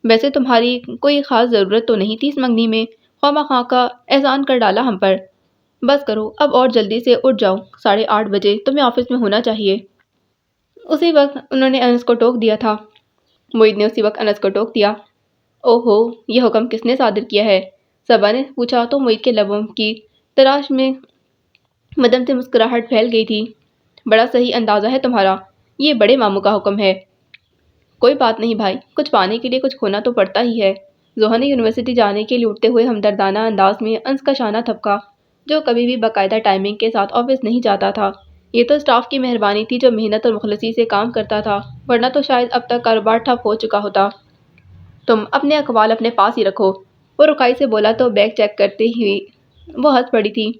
ویسے تمہاری کوئی خاص ضرورت تو نہیں تھی اس منگنی میں، خواہ کا احسان کر ڈالا ہم پر۔ بس کرو اب اور جلدی سے اٹھ جاؤ، 8:30 بجے تمہیں آفس میں ہونا چاہیے۔ اسی وقت انہوں نے انس کو ٹوک دیا تھا۔ معید نے اسی وقت انس کو ٹوک دیا۔ اوہو، یہ حکم کس نے صادر کیا ہے؟ صبا نے پوچھا تو معید کے لبوں کی تراش میں مدم سے مسکراہٹ پھیل گئی تھی۔ بڑا صحیح اندازہ ہے تمہارا، یہ بڑے ماموں کا حکم ہے۔ کوئی بات نہیں بھائی، کچھ پانے کے لیے کچھ کھونا تو پڑتا ہی ہے۔ زوہا نے یونیورسٹی جانے کے لیے اٹھتے ہوئے ہمدردانہ انداز میں انس کا شانہ تھپکا، جو کبھی بھی باقاعدہ ٹائمنگ کے ساتھ آفس نہیں جاتا تھا۔ یہ تو اسٹاف کی مہربانی تھی جو محنت اور مخلصی سے کام کرتا تھا، ورنہ تو شاید اب تک کاروبار ٹھپ ہو چکا ہوتا۔ تم اپنے اقوال اپنے پاس ہی رکھو، وہ رکائی سے بولا تو بیگ چیک کرتے ہی وہ ہنس پڑی تھی۔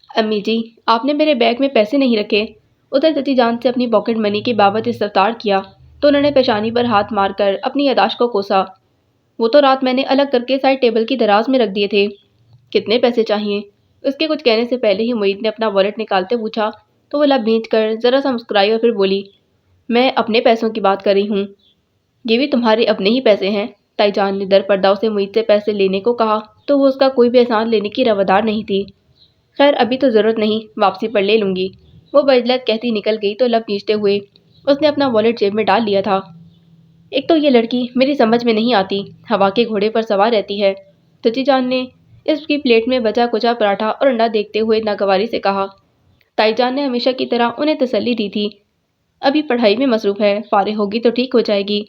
امی جی، آپ نے میرے بیگ میں پیسے نہیں رکھے۔ ادھر چچی جان سے اپنی پاکٹ منی کی بابت استفسار کیا تو انہوں نے پیشانی پر ہاتھ مار کر اپنی یادداشت کو کوسا۔ وہ تو رات میں نے الگ کر کے سائڈ ٹیبل کی دراز میں رکھ دیے تھے۔ کتنے پیسے چاہیے؟ اس کے کچھ کہنے سے پہلے ہی معید نے اپنا والیٹ نکالتے پوچھا تو وہ لب بھینچ کر ذرا سا مسکرائی اور پھر بولی، میں اپنے پیسوں کی بات کر رہی ہوں۔ یہ بھی تمہارے اپنے ہی پیسے ہیں؟ تائی جان نے در پردہ سے معید سے پیسے لینے کو کہا تو وہ اس کا کوئی بھی احسان لینے کی روادار نہیں تھی۔ خیر ابھی تو ضرورت نہیں، واپسی پر لے لوں گی، وہ بجلت کہتی نکل گئی تو لب کھینچتے ہوئے اس نے اپنا والیٹ جیب میں ڈال لیا تھا۔ ایک تو یہ لڑکی میری سمجھ میں نہیں آتی، ہوا کے گھوڑے پر سوار رہتی ہے، چچی جان نے اس کی پلیٹ میں بچا کچا پراٹھا اور انڈا دیکھتے ہوئے ناگواری سے کہا۔ تائی جان نے ہمیشہ کی طرح انہیں تسلی دی تھی، ابھی پڑھائی میں مصروف ہے، فارغ ہوگی تو ٹھیک ہو جائے گی۔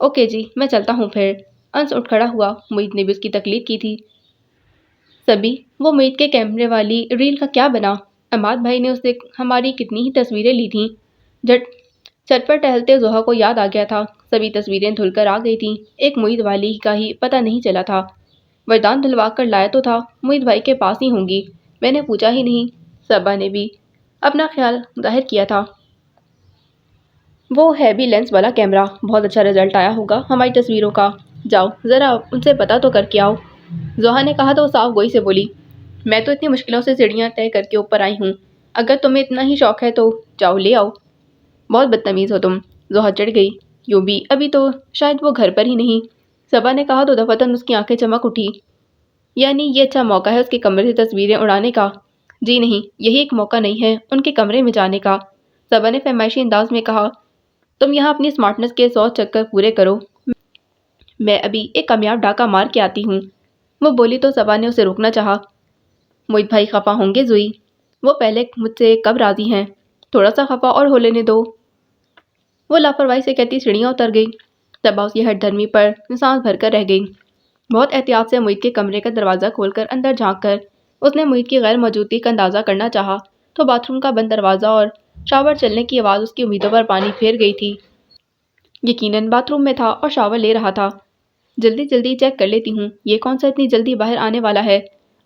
اوکے جی، میں چلتا ہوں پھر۔ انس اٹھ کھڑا ہوا، معید نے بھی اس کی تقلید کی تھی۔ سبھی، وہ معید کے کیمرے والی ریل کا کیا بنا؟ عماد بھائی نے اس سے ہماری کتنی ہی تصویریں لی تھیں۔ چھت پر ٹہلتے زوہا کو یاد آ گیا تھا، سبھی تصویریں دھل کر آ گئی تھیں، ایک معید والی کا ہی پتہ نہیں چلا تھا۔ وجدان دھلوا کر لایا تو تھا، معید بھائی کے پاس ہی ہوں گی، میں نے پوچھا ہی نہیں۔ صبا نے بھی اپنا خیال ظاہر کیا تھا۔ وہ ہیوی لینس والا کیمرہ، بہت اچھا رزلٹ آیا ہوگا ہماری تصویروں کا، جاؤ ذرا ان سے پتہ تو کر کے آؤ، زوہا نے کہا تو وہ صاف گوئی سے بولی، میں تو اتنی مشکلوں سے سیڑھیاں طے کر کے اوپر آئی ہوں، اگر تمہیں اتنا ہی شوق ہے تو جاؤ لے آؤ۔ بہت بدتمیز ہو تم، زوہا چڑھ گئی، یوں بھی ابھی تو شاید وہ گھر پر ہی نہیں، صبا نے کہا تو دفعتاً اس کی آنکھیں چمک اٹھی۔ یعنی یہ اچھا موقع ہے اس کے کمرے سے تصویریں اڑانے کا؟ جی نہیں، یہی ایک موقع نہیں ہے ان کے کمرے میں جانے کا، صبا نے فہمائشی انداز میں کہا، تم یہاں اپنی سمارٹنس کے 100 چکر پورے کرو، میں ابھی ایک کامیاب ڈاکہ مار کے آتی ہوں، وہ بولی تو صبا نے اسے روکنا چاہا۔ معید بھائی خفا ہوں گے زوئی، وہ پہلے مجھ سے کب راضی ہیں؟ تھوڑا سا خفا اور ہو لینے دو، وہ لاپرواہی سے کہتی سیڑھیاں اتر گئی۔ صبا اس کی ہٹ دھرمی پر سانس بھر کر رہ گئی۔ بہت احتیاط سے محیط کے کمرے کا دروازہ کھول کر اندر جھانک کر اس نے محیط کی غیر موجودگی کا اندازہ کرنا چاہا تو باتھ روم کا بند دروازہ اور شاور چلنے کی آواز اس کی امیدوں پر پانی پھیر گئی تھی۔ یقیناً باتھ روم میں تھا اور شاور لے رہا تھا۔ جلدی جلدی چیک کر لیتی ہوں یہ کون سا اتنی جلدی باہر آنے والا ہے۔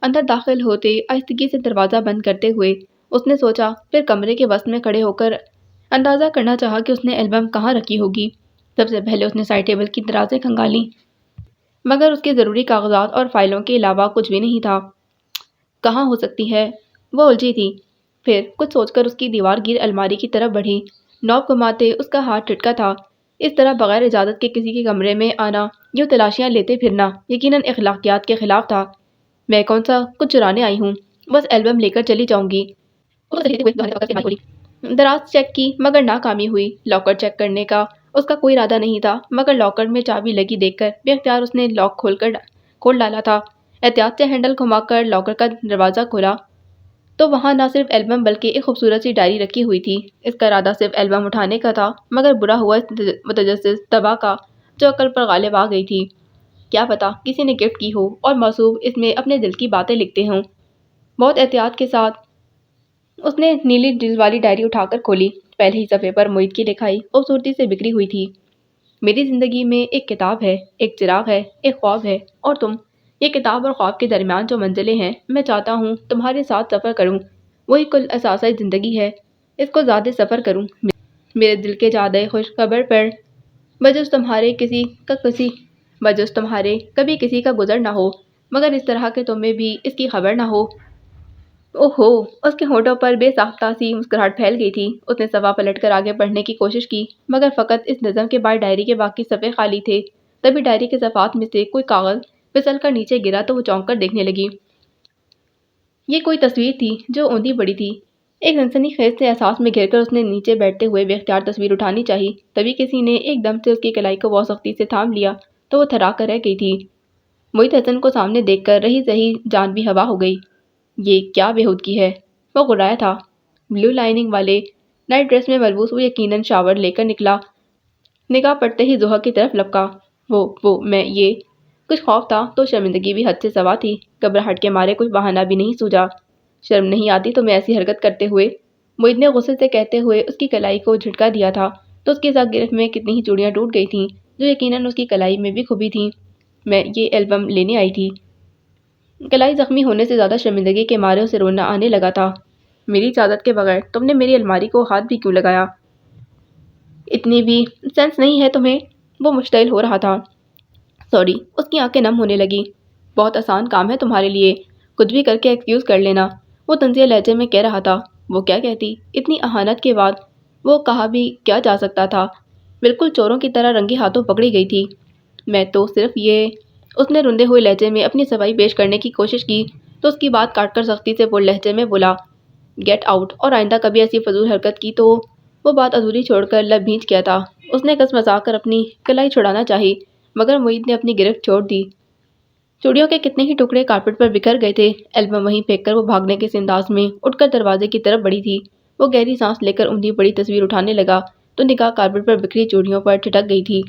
اندر داخل ہوتے آہستگی سے دروازہ بند کرتے ہوئے اس نے سوچا، پھر کمرے کے وسط میں کھڑے ہو کر اندازہ کرنا چاہا کہ اس نے البم کہاں رکھی ہوگی۔ سب سے پہلے اس نے سائڈ ٹیبل کی درازیں کھنگالیں، مگر اس کے ضروری کاغذات اور فائلوں کے علاوہ کچھ بھی نہیں تھا۔ کہاں ہو سکتی ہے؟ وہ الجھی تھی۔ پھر کچھ سوچ کر اس کی دیوار گیر الماری کی طرف بڑھی۔ نوب گھماتے اس کا ہاتھ ٹھٹکا تھا۔ اس طرح بغیر اجازت کے کسی کے کمرے میں آنا، یوں تلاشیاں لیتے پھرنا یقیناً اخلاقیات کے خلاف تھا۔ میں کون سا کچھ چرانے آئی ہوں؟ بس البم لے کر چلی جاؤں گی۔ دراز چیک کی مگر ناکامی ہوئی۔ لاکر چیک کرنے کا اس کا کوئی ارادہ نہیں تھا، مگر لاکر میں چابی لگی دیکھ کر بے اختیار اس نے لاک کھول ڈالا تھا۔ احتیاط سے ہینڈل گھما کر لاکر کا دروازہ کھولا تو وہاں نہ صرف البم بلکہ ایک خوبصورت سی ڈائری رکھی ہوئی تھی۔ اس کا ارادہ صرف البم اٹھانے کا تھا، مگر برا ہوا اس متجسس طبع کا جو عقل پر غالب آ گئی تھی۔ کیا پتا کسی نے گفٹ کی ہو اور معصوم اس میں اپنے دل کی باتیں لکھتے ہوں۔ بہت احتیاط کے ساتھ اس نے نیلی جلد والی ڈائری اٹھا کر کھولی۔ پہلے ہی صفحے پر محیط کی لکھائی خوبصورتی سے بکھری ہوئی تھی۔ میری زندگی میں ایک کتاب ہے، ایک چراغ ہے، ایک خواب ہے، اور تم۔ یہ کتاب اور خواب کے درمیان جو منزلیں ہیں، میں چاہتا ہوں تمہارے ساتھ سفر کروں۔ وہی کل اثاثہ زندگی ہے، اس کو زیادہ سفر کروں۔ میرے دل کے جادے خوش خبر پر بجز تمہارے کبھی کسی کا گزر نہ ہو، مگر اس طرح کہ تمہیں بھی اس کی خبر نہ ہو۔ اوہو، اس کے ہونٹوں پر بے ساختہ سی مسکراہٹ پھیل گئی تھی۔ اس نے صفحہ پلٹ کر آگے پڑھنے کی کوشش کی، مگر فقط اس نظم کے بعد ڈائری کے باقی صفحے خالی تھے۔ تبھی ڈائری کے صفحات میں سے کوئی کاغذ پھسل کر نیچے گرا تو وہ چونک کر دیکھنے لگی۔ یہ کوئی تصویر تھی جو اوندھی پڑی تھی۔ ایک سنسنی خیز سے احساس میں گھر کر اس نے نیچے بیٹھتے ہوئے بے اختیار تصویر اٹھانی چاہی۔ تبھی کسی نے ایک دم سے اس کی کلائی کو بہت سختی سے تھام لیا تو وہ تھرا کر رہ گئی تھی۔ محیط حسن کو سامنے دیکھ کر رہی سہی جان بھی ہوا ہو گئی۔ یہ کیا بےہودگی ہے؟ وہ غرایا تھا۔ بلیو لائننگ والے نائٹ ڈریس میں ملبوس وہ یقیناً شاور لے کر نکلا۔ نگاہ پڑتے ہی زحا کی طرف لپکا۔ میں یہ کچھ خوف تھا تو شرمندگی بھی حد سے سوا تھی۔ گھبراہٹ کے مارے کوئی بہانہ بھی نہیں سوجا۔ شرم نہیں آتی تمہیں ایسی حرکت کرتے ہوئے؟ محیط نے غصے سے کہتے ہوئے اس کی کلائی کو جھٹکا دیا تھا تو اس کی سخت گرفت میں کتنی ہی چوڑیاں ٹوٹ گئی تھیں جو یقیناً اس کی کلائی میں بھی کھبی تھیں۔ میں یہ البم لینے آئی تھی۔ کلائی زخمی ہونے سے زیادہ شرمندگی کے مارے اسے رونا آنے لگا تھا۔ میری اجازت کے بغیر تم نے میری الماری کو ہاتھ بھی کیوں لگایا؟ اتنی بھی سینس نہیں ہے تمہیں؟ وہ مشتعل ہو رہا تھا۔ سوری، اس کی آنکھیں نم ہونے لگی۔ بہت آسان کام ہے تمہارے لیے، کچھ بھی کر کے ایکسکیوز کر لینا، وہ طنزیہ لہجے میں کہہ رہا تھا۔ وہ کیا کہتی؟ اتنی اہانت کے بعد وہ کہا بھی کیا جا سکتا تھا؟ بالکل چوروں کی طرح رنگے ہاتھوں پکڑی گئی تھی۔ میں تو صرف یہ، اس نے رندے ہوئے لہجے میں اپنی صفائی پیش کرنے کی کوشش کی تو اس کی بات کاٹ کر سختی سے پر لہجے میں بولا، گیٹ آؤٹ، اور آئندہ کبھی ایسی فضول حرکت کی تو۔ وہ بات ادھوری چھوڑ کر لب بھینچ گیا تھا۔ اس نے کس مسا کر اپنی کلائی چھڑانا چاہی، مگر محیط نے اپنی گرفت چھوڑ دی۔ چوڑیوں کے کتنے ہی ٹکڑے کارپٹ پر بکھر گئے تھے۔ البم وہیں پھینک کر وہ بھاگنے کے انداز میں اٹھ کر دروازے کی طرف بڑھی تھی۔ وہ گہری سانس لے کر اوندھی پڑی تصویر اٹھانے لگا تو نگاہ کارپٹ پر بکھری چوڑیوں پر ٹھٹک گئی تھی۔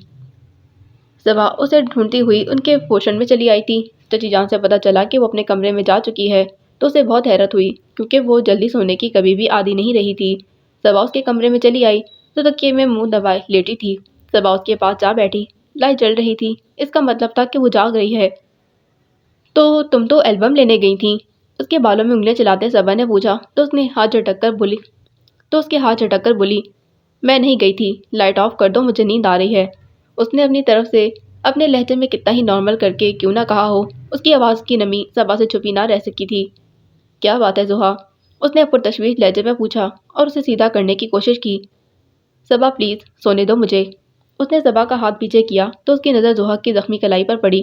صبا اسے ڈھونڈتی ہوئی ان کے پوشن میں چلی آئی تھی۔ چچی جان سے پتا چلا کہ وہ اپنے کمرے میں جا چکی ہے تو اسے بہت حیرت ہوئی، کیونکہ وہ جلدی سونے کی کبھی بھی عادی نہیں رہی تھی۔ صبا اس کے کمرے میں چلی آئی تو تکیے میں منہ دبائے لیٹی تھی۔ صبا اس کے پاس جا بیٹھی۔ لائٹ جل رہی تھی، اس کا مطلب تھا کہ وہ جاگ رہی ہے۔ تو تم تو البم لینے گئی تھیں؟ اس کے بالوں میں انگلیاں چلاتے صبا نے پوچھا تو اس کے ہاتھ جھٹک کر بولی، میں نہیں گئی تھی، لائٹ آف کر دو، مجھے نیند آ رہی ہے۔ اس نے اپنی طرف سے اپنے لہجے میں کتنا ہی نارمل کر کے کیوں نہ کہا ہو، اس کی آواز کی نمی صبا سے چھپی نہ رہ سکی تھی۔ کیا بات ہے زحا؟ اس نے پرتشویش لہجے میں پوچھا اور اسے سیدھا کرنے کی کوشش کی۔ صبا پلیز سونے دو مجھے۔ اس نے صبا کا ہاتھ پیچھے کیا تو اس کی نظر زحا کی زخمی کلائی پر پڑی۔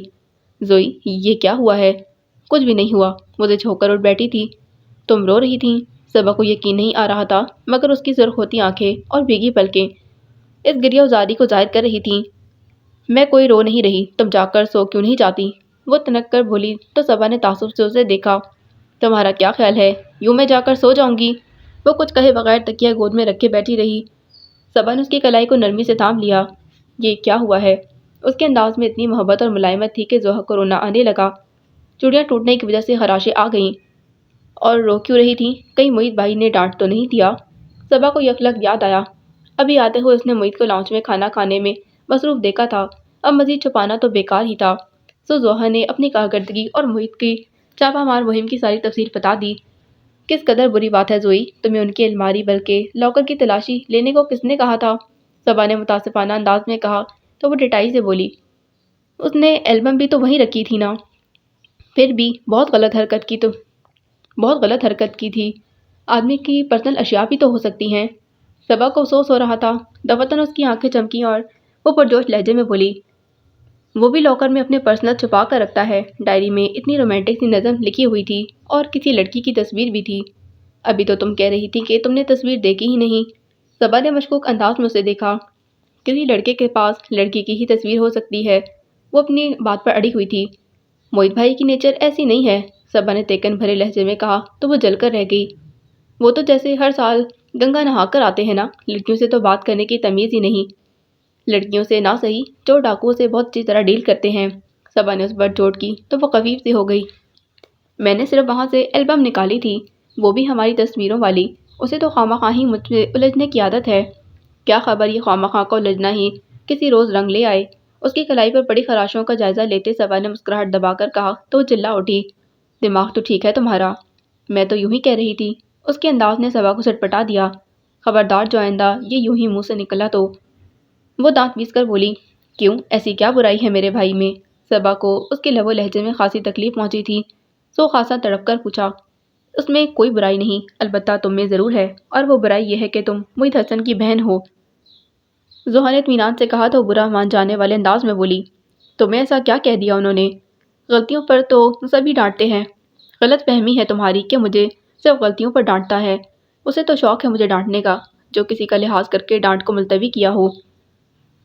زوئی، یہ کیا ہوا ہے؟ کچھ بھی نہیں ہوا، مجھے چھو کر اٹھ بیٹھی تھی۔ تم رو رہی تھیں؟ صبا کو یقین نہیں آ رہا تھا، مگر اس کی سرخ ہوتی آنکھیں اور بھیگی پلکیں اس گریہ وزاری کو ظاہر کر رہی تھیں۔ میں کوئی رو نہیں رہی، تم جا کر سو کیوں نہیں جاتی؟ وہ تنک کر بولی تو صبا نے تعصب سے اسے دیکھا۔ تمہارا کیا خیال ہے، یوں میں جا کر سو جاؤں گی؟ وہ کچھ کہے بغیر تکیہ گود میں رکھے بیٹھی رہی۔ صبا نے اس کی کلائی کو نرمی سے تھام لیا۔ یہ کیا ہوا ہے؟ اس کے انداز میں اتنی محبت اور ملائمت تھی کہ زحا کو رونا آنے لگا۔ چوڑیاں ٹوٹنے کی وجہ سے خراشیں آ گئیں۔ اور رو کیوں رہی تھی؟ کہیں معید بھائی نے ڈانٹ تو نہیں دیا؟ صبا کو یکلک یاد آیا۔ ابھی آتے ہوئے اس نے معید کو لاؤنج میں کھانا کھانے میں مصروف دیکھا تھا۔ اب مزید چھپانا تو بیکار ہی تھا۔ سو زحا نے اپنی کارکردگی اور معید کی چاپا مار مہم کی ساری تفصیل بتا دی۔ کس قدر بری بات ہے زوئی، تمہیں ان کی الماری بلکہ لاکر کی تلاشی لینے کو کس نے کہا تھا؟ صبا نے متاسفانہ انداز میں کہا تو وہ ٹٹائی سے بولی، اس نے البم بھی تو وہیں رکھی تھی نا؟ پھر بھی بہت غلط حرکت کی تھی۔ آدمی کی پرسنل اشیاء بھی تو ہو سکتی ہیں۔ صبا کو افسوس ہو رہا تھا۔ دفتن اس کی آنکھیں چمکیں اور وہ پرجوش لہجے میں بولی، وہ بھی لاکر میں اپنے پرسنل چھپا کر رکھتا ہے۔ ڈائری میں اتنی رومانٹک سی نظم لکھی ہوئی تھی اور کسی لڑکی کی تصویر بھی تھی۔ ابھی تو تم کہہ رہی تھی کہ تم نے تصویر دیکھی ہی نہیں۔ صبا نے مشکوک انداز میں اسے دیکھا۔ کسی لڑکے کے پاس لڑکی کی ہی تصویر ہو سکتی ہے۔ وہ اپنی بات پر اڑی ہوئی تھی۔ معید بھائی کی نیچر ایسی نہیں ہے، صبا نے تیکن بھرے لہجے میں کہا تو وہ جل کر رہ گئی۔ وہ تو جیسے ہر سال گنگا نہا کر آتے ہیں نا، لڑکیوں سے تو بات کرنے کی تمیز ہی نہیں۔ لڑکیوں سے نہ صحیح، چور ڈاکوؤں سے بہت اچھی طرح ڈیل کرتے ہیں۔ صبا نے اس پر چوٹ کی تو وہ خفیف سی ہو گئی۔ میں نے صرف وہاں سے البم نکالی تھی، وہ بھی ہماری تصویروں والی۔ اسے تو خواہ ہی مجھ سے الجھنے کی عادت ہے۔ کیا خبر یہ خواہ کا الجھنا ہی کسی روز رنگ لے آئے۔ اس کی کلائی پر پڑی خراشوں کا جائزہ لیتے صبا نے مسکراہٹ دبا کر کہا تو وہ چلا اٹھی، دماغ تو ٹھیک ہے تمہارا؟ میں تو یوں ہی کہہ رہی تھی۔ اس کے انداز نے صبا کو سٹپٹا دیا۔ خبردار جو آئندہ یہ یوں ہی منہ سے نکلا تو۔ وہ دانت پیس کر بولی، کیوں، ایسی کیا برائی ہے میرے بھائی میں؟ صبا کو اس کے لب و لہجے میں خاصی تکلیف پہنچی تھی، سو خاصا تڑپ کر پوچھا، اس میں کوئی برائی نہیں، البتہ تم میں ضرور ہے، اور وہ برائی یہ ہے کہ تم معید حسن کی بہن ہو۔ زحا نے اطمینان سے کہا تو برا مان جانے والے انداز میں بولی، تمہیں ایسا کیا کہہ دیا انہوں نے؟ غلطیوں پر تو سبھی ڈانٹتے ہیں۔ غلط فہمی ہے تمہاری کہ مجھے صرف غلطیوں پر ڈانٹتا ہے۔ اسے تو شوق ہے مجھے ڈانٹنے کا، جو کسی کا لحاظ کر کے ڈانٹ کو ملتوی کیا ہو۔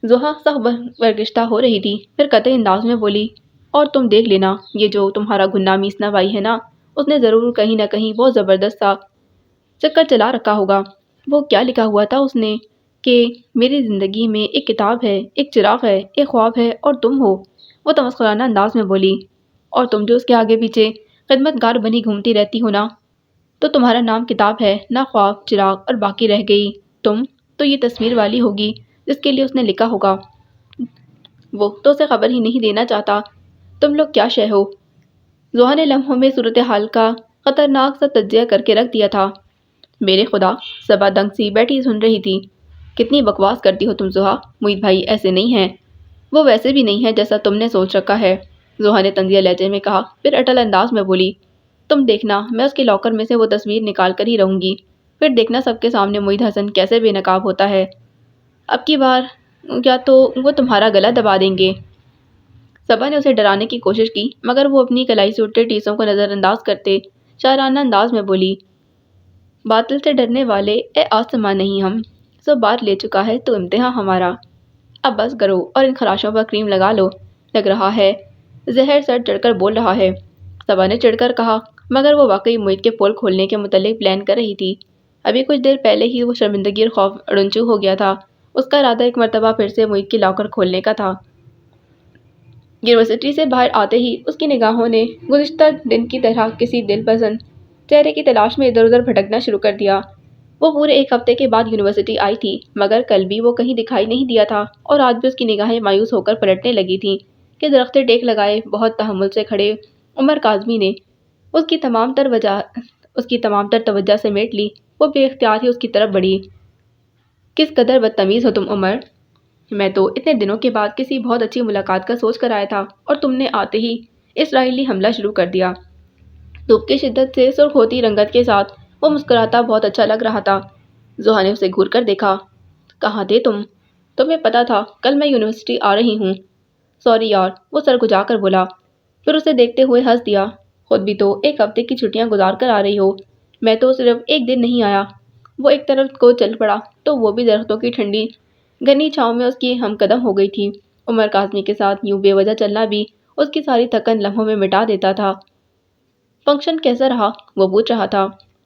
زحا سخت برگشتہ ہو رہی تھی، پھر قطعی انداز میں بولی، اور تم دیکھ لینا، یہ جو تمہارا گناہ میسنا بھائی ہے نا، اس نے ضرور کہیں نہ کہیں بہت زبردست سا چکر چلا رکھا ہوگا۔ وہ کیا لکھا ہوا تھا اس نے کہ میری زندگی میں ایک کتاب ہے، ایک چراغ ہے، ایک خواب ہے اور تم ہو۔ وہ تمسخرانہ انداز میں بولی، اور تم جو اس کے آگے پیچھے خدمت گار بنی گھومتی رہتی ہو نا، تو تمہارا نام کتاب ہے نہ خواب، چراغ اور باقی رہ گئی تم، تو یہ تصویر والی ہوگی جس کے لیے اس نے لکھا ہوگا۔ وہ تو اسے خبر ہی نہیں دینا چاہتا تم لوگ کیا شے ہو۔ زحا نے لمحوں میں صورتحال کا خطرناک سا تجزیہ کر کے رکھ دیا تھا۔ میرے خدا، صبا دنگ سی بیٹھی سن رہی تھی۔ کتنی بکواس کرتی ہو تم زحا، معید بھائی ایسے نہیں ہیں، وہ ویسے بھی نہیں ہے جیسا تم نے سوچ رکھا ہے، زحا نے طنزیہ لہجے میں کہا، پھر اٹل انداز میں بولی، تم دیکھنا میں اس کے لاکر میں سے وہ تصویر نکال کر ہی رہوں گی، پھر دیکھنا سب کے سامنے معید حسن کیسے بے نقاب ہوتا ہے۔ اب کی بار یا تو وہ تمہارا گلا دبا دیں گے۔ صبا نے اسے ڈرانے کی کوشش کی، مگر وہ اپنی کلائی سے اٹھتے ٹیسوں کو نظر انداز کرتے شاعرانہ انداز میں بولی، باطل سے ڈرنے والے اے آسماں نہیں ہم، سو بار لے چکا ہے تو امتحان ہمارا۔ اب بس کرو اور ان خراشوں پر کریم لگا لو، لگ رہا ہے زہر سر چڑھ کر بول رہا ہے۔ صبا نے چڑھ کر کہا، مگر وہ واقعی معید کے پول کھولنے کے متعلق پلان کر رہی تھی۔ ابھی کچھ دیر پہلے ہی وہ شرمندگی اور خوف اڑنچو ہو گیا تھا۔ اس کا ارادہ ایک مرتبہ پھر سے معید کی لاکر کھولنے کا تھا۔ یونیورسٹی سے باہر آتے ہی اس کی نگاہوں نے گزشتہ دن کی طرح کسی دل پسند چہرے کی تلاش میں ادھر ادھر بھٹکنا شروع کر دیا۔ وہ پورے ایک ہفتے کے بعد یونیورسٹی آئی تھی، مگر کل بھی وہ کہیں دکھائی نہیں دیا تھا، اور آج بھی اس کی نگاہیں مایوس ہو کر پلٹنے لگی تھیں کہ درخت ٹیک لگائے بہت تحمل سے کھڑے عمر کاظمی نے اس کی تمام تر توجہ سمیٹ لی۔ وہ بے اختیار ہی اس کی طرف بڑھی۔ کس قدر بدتمیز ہو تم عمر، میں تو اتنے دنوں کے بعد کسی بہت اچھی ملاقات کا سوچ کر آیا تھا، اور تم نے آتے ہی اسرائیلی حملہ شروع کر دیا۔ دھوپ کی شدت سے سرخ ہوتی رنگت کے ساتھ وہ مسکراتا بہت اچھا لگ رہا تھا۔ زحا نے اسے گھور کر دیکھا، کہاں تھے تم؟ تمہیں پتا تھا کل میں یونیورسٹی آ رہی ہوں؟ سوری یار، وہ سر گھجا کر بولا، پھر اسے دیکھتے ہوئے ہنس دیا، خود بھی تو ایک ہفتے کی چھٹیاں گزار کر آ رہی ہو، میں تو صرف ایک دن نہیں آیا۔ وہ ایک طرف کو چل پڑا تو وہ بھی درختوں کی ٹھنڈی گھنی چھاؤں میں اس کی ہم قدم ہو گئی تھی۔ عمر کاظمی کے ساتھ یوں بے وجہ چلنا بھی اس کی ساری تھکن لمحوں میں مٹا دیتا تھا۔ فنکشن کیسا رہا؟ وہ پوچھ رہا تھا۔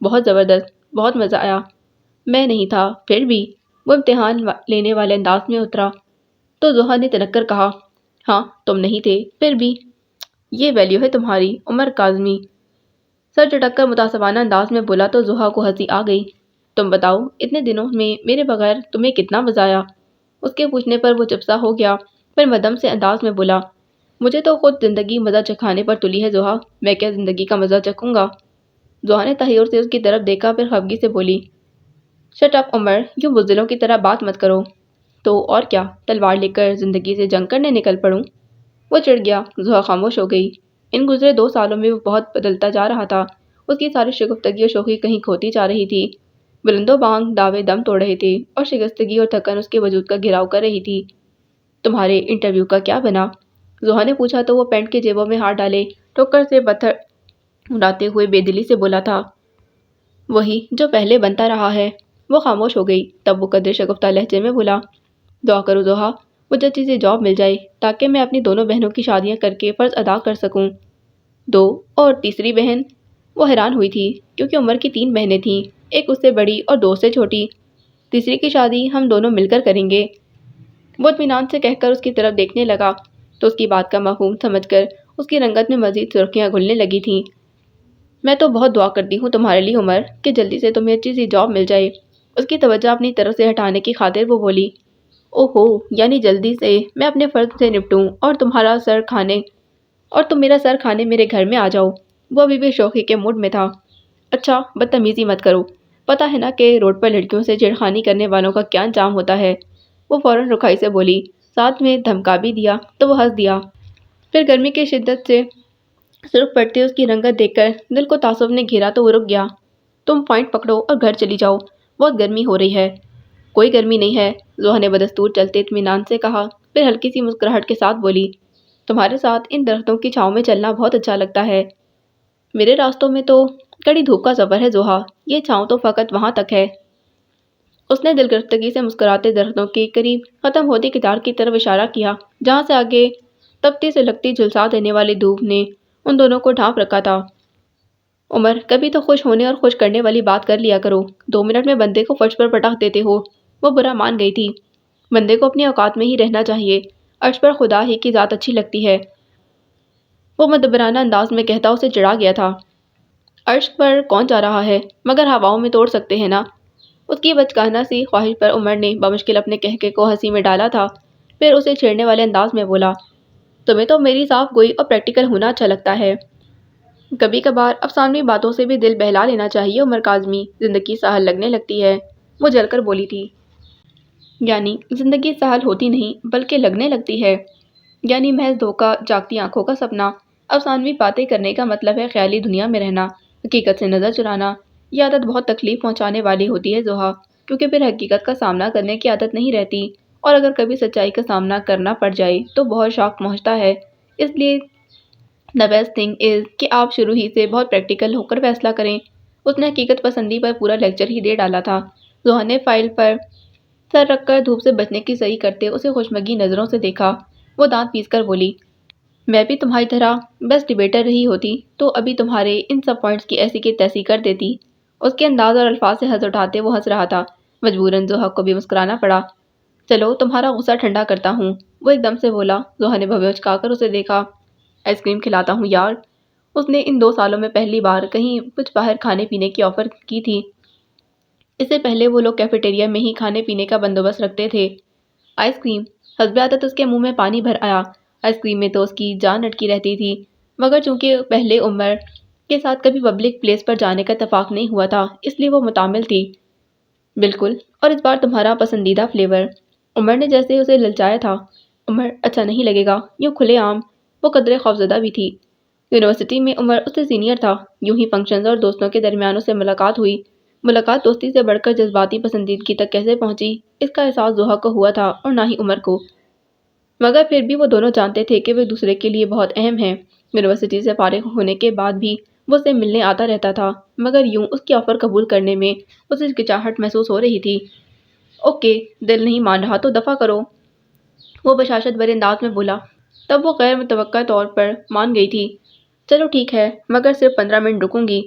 بہت زبردست، بہت مزہ آیا۔ میں نہیں تھا، پھر بھی۔ وہ امتحان لینے والے انداز میں اترا تو ضحیٰ نے تنک کر کہا، ہاں تم نہیں تھے، پھر بھی۔ یہ ویلیو ہے تمہاری، عمر کاظمی۔ سر چٹک کر متعصبانہ انداز میں بولا تو ضحیٰ کو ہنسی آ گئی۔ تم بتاؤ، اتنے دنوں میں میرے بغیر تمہیں کتنا مزہ آیا؟ اس کے پوچھنے پر وہ چپ سا ہو گیا، پھر مدھم سے انداز میں بولا، مجھے تو خود زندگی مزہ چکھانے پر تلی ہے ضحیٰ، میں کیا زندگی کا مزہ چکھوں گا؟ ضحیٰ نے تحیر سے اس کی طرف دیکھا، پھر خفگی سے بولی، شٹ اپ عمر، یوں بزدلوں کی طرح بات مت کرو۔ تو اور کیا، تلوار لے کر زندگی سے جنگ کرنے نکل پڑوں؟ وہ چڑھ گیا۔ ضحیٰ خاموش ہو گئی۔ ان گزرے 2 سالوں میں وہ بہت بدلتا جا رہا تھا۔ اس کی ساری شگفتگی اور شوخی کہیں کھوتی جا رہی تھی۔ بلند و بانگ دعوے دم توڑ رہے تھے اور شکستگی اور تھکن اس کے وجود کا گھیراؤ کر رہی تھی۔ تمہارے انٹرویو کا کیا بنا؟ ضحیٰ نے پوچھا تو وہ پینٹ کے جیبوں میں ہاتھ ڈالے ٹوکر سے پتھر اڑاتے ہوئے بے دلی سے بولا تھا، وہی جو پہلے بنتا رہا ہے۔ وہ خاموش ہو گئی، تب وہ قدرے شگفتہ لہجے میں بولا، دعا کرو ضحیٰ، مجھے اچھی سی جاب مل جائے تاکہ میں اپنی دونوں بہنوں کی شادیاں کر کے فرض ادا کر سکوں۔ 2 اور تیسری بہن؟ وہ حیران ہوئی تھی کیونکہ عمر کی 3 بہنیں تھیں، ایک اس سے بڑی اور 2 سے چھوٹی۔ تیسری کی شادی ہم دونوں مل کر کریں گے۔ وہ اطمینان سے کہہ کر اس کی طرف دیکھنے لگا تو اس کی بات کا مفہوم سمجھ کر اس کی رنگت میں مزید سرخیاں گھلنے لگی تھیں۔ میں تو بہت دعا کرتی ہوں تمہارے لیے عمر کہ جلدی سے تمہیں اچھی سی جاب مل جائے۔ اس کی توجہ اپنی طرف سے ہٹانے کی خاطر وہ بولی، اوہو، یعنی جلدی سے میں اپنے فرض سے نپٹوں اور تم میرا سر کھانے میرے گھر میں آ جاؤ۔ وہ ابھی بھی شوخی کے موڈ میں تھا۔ اچھا، بدتمیزی مت کرو، پتہ ہے نا کہ روڈ پر لڑکیوں سے چھیڑخانی کرنے والوں کا کیا انجام ہوتا ہے۔ وہ فوراً رکھائی سے بولی، ساتھ میں دھمکا بھی دیا تو وہ ہنس دیا۔ پھر گرمی کی شدت سے سرخ پڑتی اس کی رنگت دیکھ کر دل کو تعصب نے گھیرا تو وہ رک گیا۔ تم پوائنٹ پکڑو اور گھر چلی جاؤ، بہت گرمی ہو رہی ہے۔ کوئی گرمی نہیں ہے، ضحیٰ نے بدستور چلتے اطمینان سے کہا، پھر ہلکی سی مسکراہٹ کے ساتھ بولی، تمہارے ساتھ ان درختوں کی چھاؤں میں چلنا بہت اچھا لگتا ہے۔ میرے راستوں میں تو کڑی دھوپ کا سفر ہے ضحیٰ، یہ چھاؤں تو فقط وہاں تک ہے۔ اس نے دلگرفتگی سے مسکراتے درختوں کے قریب ختم ہوتی قطار کی طرف اشارہ کیا جہاں سے آگے تپتی سلگتی جھلسا دینے والی دھوپ نے ان دونوں کو ڈھانپ رکھا تھا۔ عمر، کبھی تو خوش ہونے اور خوش کرنے والی بات کر لیا کرو، 2 منٹ میں بندے کو فرش پر پٹخ دیتے ہو۔ وہ برا مان گئی تھی۔ بندے کو اپنی اوقات میں ہی رہنا چاہیے، عرش پر خدا ہی کی ذات اچھی لگتی ہے، وہ مدبرانہ انداز میں کہتا اسے چڑھا گیا تھا۔ عرش پر کون جا رہا ہے، مگر ہواؤں میں توڑ سکتے ہیں نا۔ اس کی بچکانہ سی خواہش پر عمر نے بمشکل اپنے کہکے کو ہنسی میں ڈالا تھا، پھر اسے چھیڑنے والے انداز میں بولا، تمہیں تو میری صاف گوئی اور پریکٹیکل ہونا اچھا لگتا ہے۔ کبھی کبھار افسانوی باتوں سے بھی دل بہلا لینا چاہیے عمر کاظمی، زندگی سہل لگنے لگتی ہے۔ وہ جل کر بولی تھی، یعنی زندگی سہل ہوتی نہیں بلکہ لگنے لگتی ہے، یعنی محض دھوکہ، جاگتی آنکھوں کا سپنا۔ افسانوی باتیں کرنے کا مطلب ہے خیالی دنیا میں رہنا، حقیقت سے نظر چرانا۔ یہ عادت بہت تکلیف پہنچانے والی ہوتی ہے ضحیٰ، کیونکہ پھر حقیقت کا سامنا کرنے کی عادت نہیں رہتی، اور اگر کبھی سچائی کا سامنا کرنا پڑ جائے تو بہت شوق پہنچتا ہے۔ اس لیے the best thing is کہ آپ شروع ہی سے بہت پریکٹیکل ہو کر فیصلہ کریں۔ اس نے حقیقت پسندی پر پورا لیکچر ہی دے ڈالا تھا۔ ضحیٰ نے فائل پر سر رکھ کر دھوپ سے بچنے کی صحیح کرتے اسے خوشمگی نظروں سے دیکھا۔ وہ دانت پیس کر بولی، میں بھی تمہاری طرح بیسٹ ڈیبیٹر رہی ہوتی تو ابھی تمہارے ان سب پوائنٹس کی ایسی کی تیسی کر دیتی۔ اس کے انداز اور الفاظ سے ہنس اٹھاتے وہ ہنس رہا تھا۔ مجبوراً ضحیٰ کو بھی مسکرانا پڑا۔ چلو تمہارا غصہ ٹھنڈا کرتا ہوں، وہ ایک دم سے بولا۔ ضحیٰ نے بھویں اچکا کر اسے دیکھا، آئس کریم کھلاتا ہوں یار۔ اس نے ان 2 سالوں میں پہلی بار کہیں کچھ باہر کھانے پینے کی آفر کی تھی۔ اس سے پہلے وہ لوگ کیفیٹیریا میں ہی کھانے پینے کا بندوبست رکھتے تھے۔ Ice cream? حسب عادت اس کے منہ میں پانی بھر آیا۔ آئس کریم میں تو اس کی جان اٹکی رہتی تھی، مگر چونکہ پہلے عمر کے ساتھ کبھی پبلک پلیس پر جانے کا اتفاق نہیں ہوا تھا اس لیے وہ متامل تھی۔ بالکل، اور اس بار تمہارا پسندیدہ فلیور۔ عمر نے جیسے اسے للچایا تھا۔ عمر، اچھا نہیں لگے گا یوں کھلے عام۔ وہ قدرے خوفزدہ بھی تھی۔ یونیورسٹی میں عمر اس سے سینئر تھا، یوں ہی فنکشنز اور دوستوں کے درمیان اس سے ملاقات ہوئی۔ ملاقات دوستی سے بڑھ کر جذباتی پسندیدگی تک کیسے پہنچی، اس کا احساس ضحیٰ کو ہوا تھا اور نہ ہی عمر کو، مگر پھر بھی وہ دونوں جانتے تھے کہ وہ ایک دوسرے کے لیے بہت اہم ہیں۔ یونیورسٹی سے فارغ ہونے کے بعد بھی وہ اس سے ملنے آتا رہتا تھا، مگر یوں اس کی آفر قبول کرنے میں اسے ہچکچاہٹ محسوس ہو رہی تھی۔ اوکے، دل نہیں مان رہا تو دفع کرو، وہ بشاشت بھرے انداز میں بولا۔ تب وہ غیر متوقع طور پر مان گئی تھی۔ چلو ٹھیک ہے، مگر صرف 15 منٹ رکوں گی۔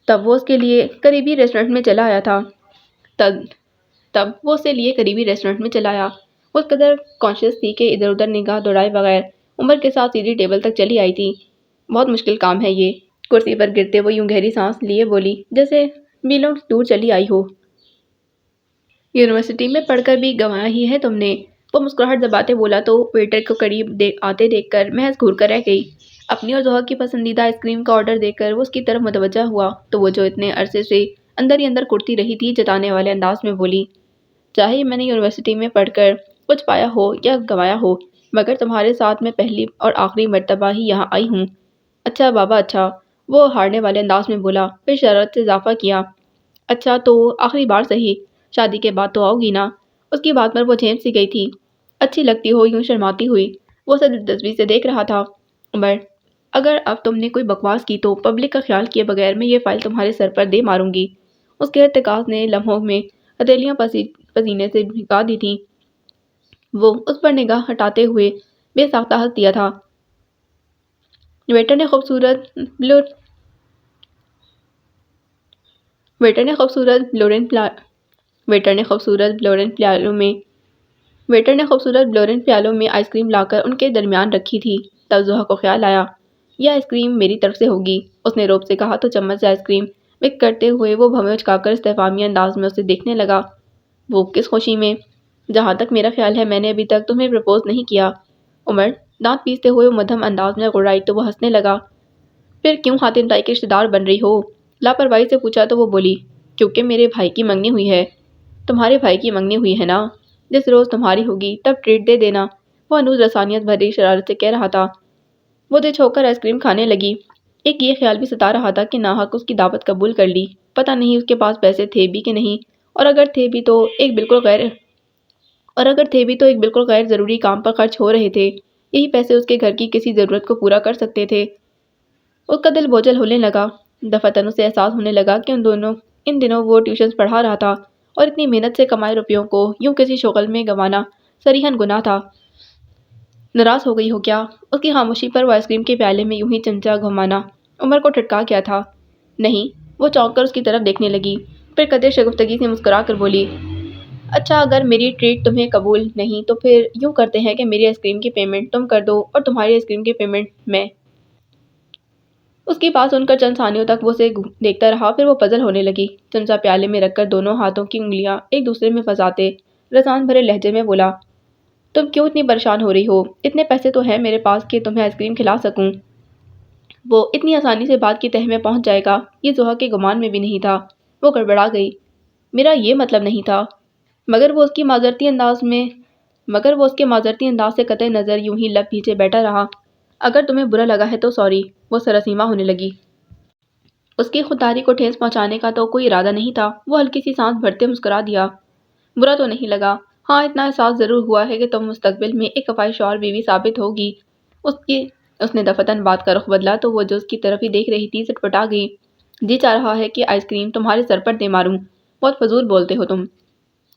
تب وہ اس کے لیے قریبی ریسٹورنٹ میں چلا آیا تھا تب تب وہ اسے لیے قریبی ریسٹورنٹ میں چلا آیا۔ وہ اس قدر کانشیس تھی کہ ادھر ادھر نگاہ دوڑائے بغیر عمر کے ساتھ سیدھی ٹیبل تک چلی آئی تھی۔ بہت مشکل کام ہے یہ، کرسی پر گرتے وہ یوں گہری سانس لیے بولی جیسے میلوں دور چلی آئی ہو۔ یونیورسٹی میں پڑھ کر بھی گنوایا ہی ہے تم نے؟ وہ مسکراہٹ دباتے بولا تو ویٹر کو قریب آتے دیکھ کر محض گھور کر رہ گئی۔ اپنی اور زہر کی پسندیدہ آئس کریم کا آرڈر دے کر وہ اس کی طرف متوجہ ہوا تو وہ جو اتنے عرصے سے اندر ہی اندر کرتی رہی تھی جتانے والے انداز میں بولی، چاہے میں نے یونیورسٹی میں پڑھ کر کچھ پایا ہو یا گنوایا ہو، مگر تمہارے ساتھ میں پہلی اور آخری مرتبہ ہی یہاں آئی ہوں۔ اچھا بابا اچھا، وہ ہارنے والے انداز میں بولا، پھر شرارت سے اضافہ کیا، اچھا تو آخری بار صحیح، شادی کے بعد تو آؤ گی نا؟ اس کی بات پر وہ جھیل سی گئی تھی۔ اچھی لگتی ہو یوں شرماتی ہوئی، وہ اسے دلچسپی سے دیکھ رہا تھا۔ عمر، اگر اب تم نے کوئی بکواس کی تو پبلک کا خیال کیے بغیر میں یہ فائل تمہارے سر پر دے ماروں گی۔ اس کے ارتکاز نے لمحوں میں ہتھیلیاں پسینے سے بھگا دی تھیں۔ وہ اس پر نگاہ ہٹاتے ہوئے بے ساختہ ہنس دیا تھا۔ ویٹر نے خوبصورت بلورن پیالوں میں آئس کریم لا کر ان کے درمیان رکھی تھی۔ تب زحا کو خیال آیا، یہ آئس کریم میری طرف سے ہوگی۔ اس نے روب سے کہا تو چمچ سے آئس کریم مکس کرتے ہوئے وہ بھویں اچکا کر استفہامی انداز میں اسے دیکھنے لگا۔ وہ کس خوشی میں؟ جہاں تک میرا خیال ہے میں نے ابھی تک تمہیں پرپوز نہیں کیا۔ عمر دانت پیستے ہوئے مدھم انداز میں گڑائی تو وہ ہنسنے لگا۔ پھر کیوں حاتم طائی کے رشتہ دار بن رہی ہو؟ لاپرواہی سے پوچھا تو وہ بولی، کیونکہ میرے بھائی کی منگنی ہوئی ہے۔ تمہارے بھائی کی منگنی ہوئی ہے نا؟ جس روز تمہاری ہوگی تب ٹریٹ دے دینا، وہ انوز رسانیت بھری شرارت سے کہہ رہا تھا۔ وہ دل چھو کر آئس کریم کھانے لگی۔ ایک یہ خیال بھی ستا رہا تھا کہ ناحق اس کی دعوت قبول کر لی، پتہ نہیں اس کے پاس پیسے تھے بھی کہ نہیں، اور اگر تھے بھی تو ایک بالکل غیر ضروری کام پر خرچ ہو رہے تھے۔ یہی پیسے اس کے گھر کی کسی ضرورت کو پورا کر سکتے تھے۔ اس کا دل بوجھل ہونے لگا۔ دفعتاً اسے احساس ہونے لگا کہ ان دنوں وہ ٹیوشنز پڑھا رہا تھا اور اتنی محنت سے کمائے روپیوں کو یوں کسی شغل میں گنوانا صریحاً گناہ تھا۔ ناراض ہو گئی ہو کیا؟ اس کی خاموشی پر وہ آئس کریم کے پیالے میں یوں ہی چمچہ گھمانا عمر کو ٹھٹکا گیا تھا۔ نہیں، وہ چونک کر اس کی طرف دیکھنے لگی، پھر قدرے شگفتگی سے مسکرا کر بولی، اچھا اگر میری ٹریٹ تمہیں قبول نہیں تو پھر یوں کرتے ہیں کہ میری آئس کریم کی پیمنٹ تم کر دو اور تمہاری آئس کریم کی پیمنٹ میں۔ اس کی بات سن کر چند ثانیوں تک وہ اسے دیکھتا رہا، پھر وہ پزل ہونے لگی۔ چمچہ پیالے میں رکھ کر دونوں ہاتھوں کی انگلیاں ایک دوسرے میں پھنساتے رسان بھرے لہجے میں بولا، تم کیوں اتنی پریشان ہو رہی ہو؟ اتنے پیسے تو ہیں میرے پاس کہ تمہیں آئس کریم کھلا سکوں۔ وہ اتنی آسانی سے بات کی تہہ میں پہنچ جائے گا یہ زحا کے گمان میں بھی نہیں تھا۔ وہ گڑبڑا گئی، میرا یہ مطلب نہیں تھا۔ مگر وہ اس کے معذرتی انداز سے قطع نظر یوں ہی لب پیچھے بیٹھا رہا۔ اگر تمہیں برا لگا ہے تو سوری، وہ سراسیمہ ہونے لگی۔ اس کی خودداری کو ٹھیس پہنچانے کا تو کوئی ارادہ نہیں تھا۔ وہ ہلکی سی سانس بھرتے مسکرا دیا، برا تو نہیں لگا، ہاں اتنا احساس ضرور ہوا ہے کہ تم مستقبل میں ایک کفایت شوہر بیوی ثابت ہوگی۔ اس نے دفعتاً بات کا رخ بدلا تو وہ جو اس کی طرف ہی دیکھ رہی تھی سٹپٹا گئی۔ جی چاہ رہا ہے کہ آئس کریم تمہارے سر پر دے ماروں، بہت فضول بولتے ہو تم۔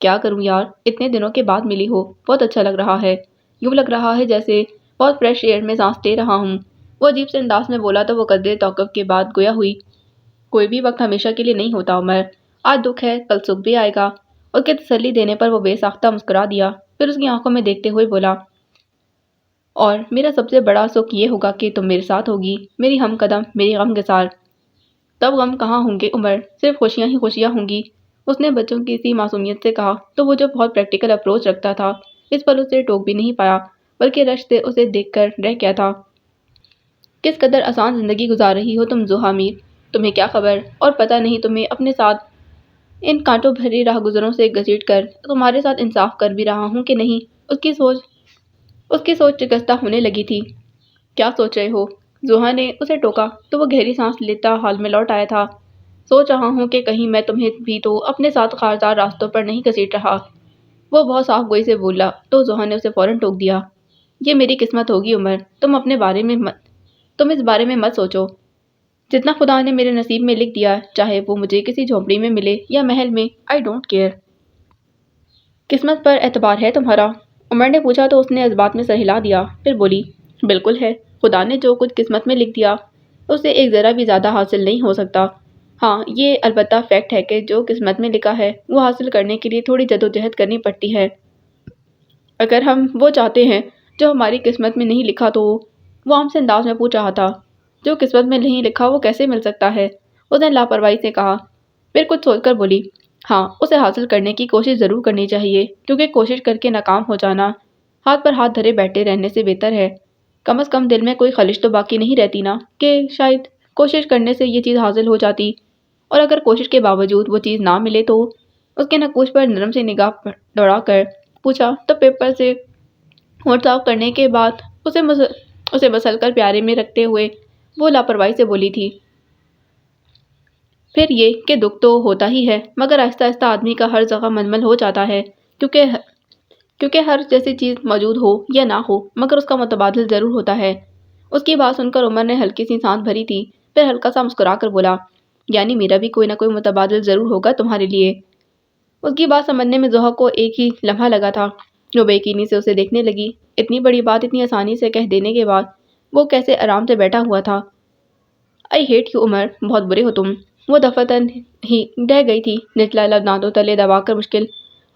کیا کروں یار، اتنے دنوں کے بعد ملی ہو، بہت اچھا لگ رہا ہے، یوں لگ رہا ہے جیسے بہت فریش ایئر میں سانس لے رہا ہوں۔ وہ عجیب سے انداز میں بولا تو وہ قدرے توقف کے بعد گویا ہوئی، کوئی بھی وقت ہمیشہ کے لیے نہیں ہوتا عمر، آج دکھ ہے کل سکھ بھی آئے گا۔ اس کے تسلی دینے پر وہ بے ساختہ مسکرا دیا، پھر اس کی آنکھوں میں دیکھتے ہوئے بولا، اور میرا سب سے بڑا سکھ یہ ہوگا کہ تم میرے ساتھ ہوگی، میری ہم قدم، میری غم گسار۔ تب غم کہاں ہوں گے عمر، صرف خوشیاں ہی خوشیاں ہوں گی۔ اس نے بچوں کی سی معصومیت سے کہا تو وہ جو بہت پریکٹیکل اپروچ رکھتا تھا اس پر اسے ٹوک بھی نہیں پایا، بلکہ رشک سے اسے دیکھ کر رہ گیا تھا۔ کس قدر آسان زندگی گزار رہی ہو تم زحا میر، تمہیں کیا خبر، اور پتہ نہیں تمہیں اپنے ساتھ ان کانٹوں بھری راہ گزروں سے گھسیٹ کر تمہارے ساتھ انصاف کر بھی رہا ہوں کہ نہیں۔ اس کی سوچ شکستہ ہونے لگی تھی۔ کیا سوچ رہے ہو؟ زحا نے اسے ٹوکا تو وہ گہری سانس لیتا حال میں لوٹ آیا تھا۔ سوچ رہا ہوں کہ کہیں میں تمہیں بھی تو اپنے ساتھ خاردار راستوں پر نہیں گھسیٹ رہا۔ وہ بہت صاف گوئی سے بولا تو زحا نے اسے فوراً ٹوک دیا، یہ میری قسمت ہوگی عمر، تم اس بارے میں مت سوچو، جتنا خدا نے میرے نصیب میں لکھ دیا، چاہے وہ مجھے کسی جھونپڑی میں ملے یا محل میں، آئی ڈونٹ کیئر۔ قسمت پر اعتبار ہے تمہارا؟ عمر نے پوچھا تو اس نے اس بات میں سر ہلا دیا، پھر بولی، بالکل ہے، خدا نے جو کچھ قسمت میں لکھ دیا اسے ایک ذرا بھی زیادہ حاصل نہیں ہو سکتا۔ ہاں یہ البتہ فیکٹ ہے کہ جو قسمت میں لکھا ہے وہ حاصل کرنے کے لیے تھوڑی جدوجہد کرنی پڑتی ہے۔ اگر ہم وہ چاہتے ہیں جو ہماری قسمت میں نہیں لکھا تو وہ ہم سے انداز میں پوچھ رہا تھا۔ جو قسمت میں نہیں لکھا وہ کیسے مل سکتا ہے؟ اس نے لاپرواہی سے کہا۔ پھر کچھ سوچ کر بولی، ہاں اسے حاصل کرنے کی کوشش ضرور کرنی چاہیے، کیونکہ کوشش کر کے ناکام ہو جانا ہاتھ پر ہاتھ دھرے بیٹھے رہنے سے بہتر ہے۔ کم از کم دل میں کوئی خلش تو باقی نہیں رہتی نا کہ شاید کوشش کرنے سے یہ چیز حاصل ہو جاتی، اور اگر کوشش کے باوجود وہ چیز نہ ملے تو اس کے نقوش پر نرم سے نگاہ دوڑا کر پوچھا تو پیپر سے ہونٹ صاف کرنے کے بعد اسے مسل کر پیارے میں رکھتے ہوئے وہ لاپرواہی سے بولی تھی، پھر یہ کہ دکھ تو ہوتا ہی ہے، مگر آہستہ آہستہ آدمی کا ہر زخم منمل ہو جاتا ہے، کیونکہ ہر جیسی چیز موجود ہو یا نہ ہو مگر اس کا متبادل ضرور ہوتا ہے۔ اس کی بات سن کر عمر نے ہلکی سی سانس بھری تھی، پھر ہلکا سا مسکرا کر بولا، یعنی میرا بھی کوئی نہ کوئی متبادل ضرور ہوگا تمہارے لیے۔ اس کی بات سمجھنے میں زحا کو ایک ہی لمحہ لگا تھا۔ وہ بے یقینی سے اسے دیکھنے لگی۔ اتنی بڑی بات اتنی آسانی سے کہہ دینے کے بعد وہ کیسے آرام سے بیٹھا ہوا تھا۔ آئی ہیٹ یو عمر، بہت برے ہو تم۔ وہ دفعتاً ہی ڈہ گئی تھی۔ نچلا لب دانتوں تلے دبا کر مشکل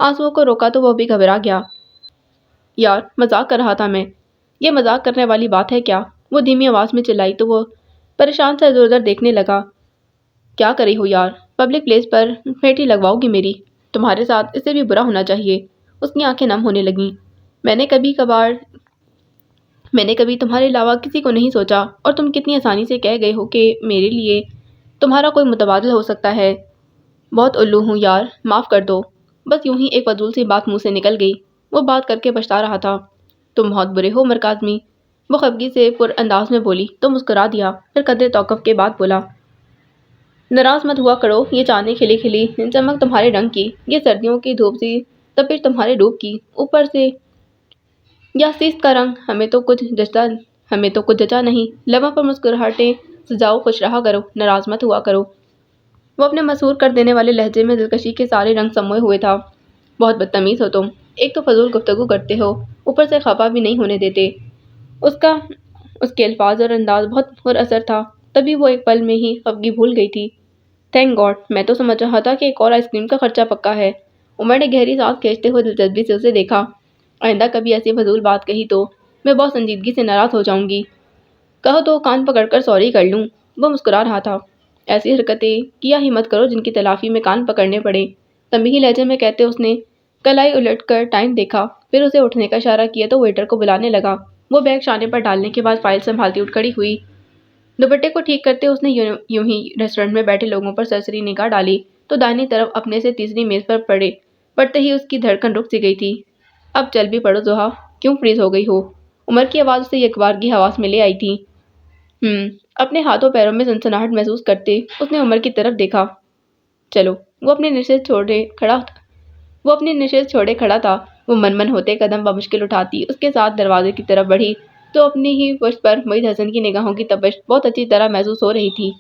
آنسوؤں کو روکا تو وہ بھی گھبرا گیا۔ یار مذاق کر رہا تھا میں۔ یہ مذاق کرنے والی بات ہے کیا؟ وہ دھیمی آواز میں چلائی تو وہ پریشان سے ادھر ادھر دیکھنے لگا۔ کیا کری ہو یار؟ پبلک پلیس پر پھیٹی لگواؤ گی میری؟ تمہارے ساتھ اس سے بھی برا ہونا چاہیے۔ اس کی آنکھیں نم ہونے لگیں۔ میں نے کبھی تمہارے علاوہ کسی کو نہیں سوچا، اور تم کتنی آسانی سے کہہ گئے ہو کہ میرے لیے تمہارا کوئی متبادل ہو سکتا ہے۔ بہت الو ہوں یار، معاف کر دو۔ بس یوں ہی ایک فضول سی بات منہ سے نکل گئی۔ وہ بات کر کے پچھتا رہا تھا۔ تم بہت برے ہو عمر کاظمی، وہ خفگی سے پر انداز میں بولی تو مسکرا دیا، پھر قدرے توقف کے بعد بولا، ناراض مت ہوا کرو، یہ چاندنی کھلی کھلی چمک تمہارے رنگ کی، یہ سردیوں کی دھوپ سی تپش تمہارے روپ کی، اوپر سے یا سیس کا رنگ، ہمیں تو کچھ جچا نہیں۔ لبوں پر مسکراہٹیں سجاؤ، خوش رہا کرو، ناراض مت ہوا کرو۔ وہ اپنے مسحور کر دینے والے لہجے میں دلکشی کے سارے رنگ سموئے ہوئے تھا۔ بہت بدتمیز ہو تم، ایک تو فضول گفتگو کرتے ہو، اوپر سے خفا بھی نہیں ہونے دیتے۔ اس کے الفاظ اور انداز بہت پر اثر تھا، تبھی وہ ایک پل میں ہی خفگی بھول گئی تھی۔ تھینک گاڈ، میں تو سمجھ رہا تھا کہ ایک اور آئس کریم کا خرچہ پکا ہے۔ عمر نے گہری سانس کھینچتے ہوئے دلچسپی سے اسے دیکھا۔ آئندہ کبھی ایسی فضول بات کہی تو میں بہت سنجیدگی سے ناراض ہو جاؤں گی۔ کہو تو کان پکڑ کر سوری کر لوں۔ وہ مسکرا رہا تھا۔ ایسی حرکتیں کیا ہی مت کرو جن کی تلافی میں کان پکڑنے پڑے، تنبیہی لہجے میں کہتے اس نے کلائی الٹ کر ٹائم دیکھا، پھر اسے اٹھنے کا اشارہ کیا تو ویٹر کو بلانے لگا۔ وہ بیگ شانے پر ڈالنے کے بعد فائل سنبھالتی اٹھ کھڑی ہوئی۔ دوپٹے کو ٹھیک کرتے اس نے یوں ہی ریسٹورنٹ میں بیٹھے لوگوں پر سرسری نگاہ ڈالی تو دائیں طرف اپنے سے تیسری میز پر پڑتے ہی اس کی دھڑکن رک سی گئی تھی۔ اب چل بھی پڑو زحا، کیوں فریز ہو گئی ہو؟ عمر کی آواز اسے یکبارگی حواس میں لے آئی تھی۔ اپنے ہاتھوں پیروں میں سنسناہٹ محسوس کرتے اس نے عمر کی طرف دیکھا۔ چلو، وہ اپنی نشست چھوڑے کھڑا تھا۔ وہ من ہوتے قدم بمشکل اٹھاتی اس کے ساتھ دروازے کی طرف بڑھی تو اپنی ہی پشت پر معید حسن کی نگاہوں کی تپش بہت اچھی طرح محسوس ہو رہی تھی۔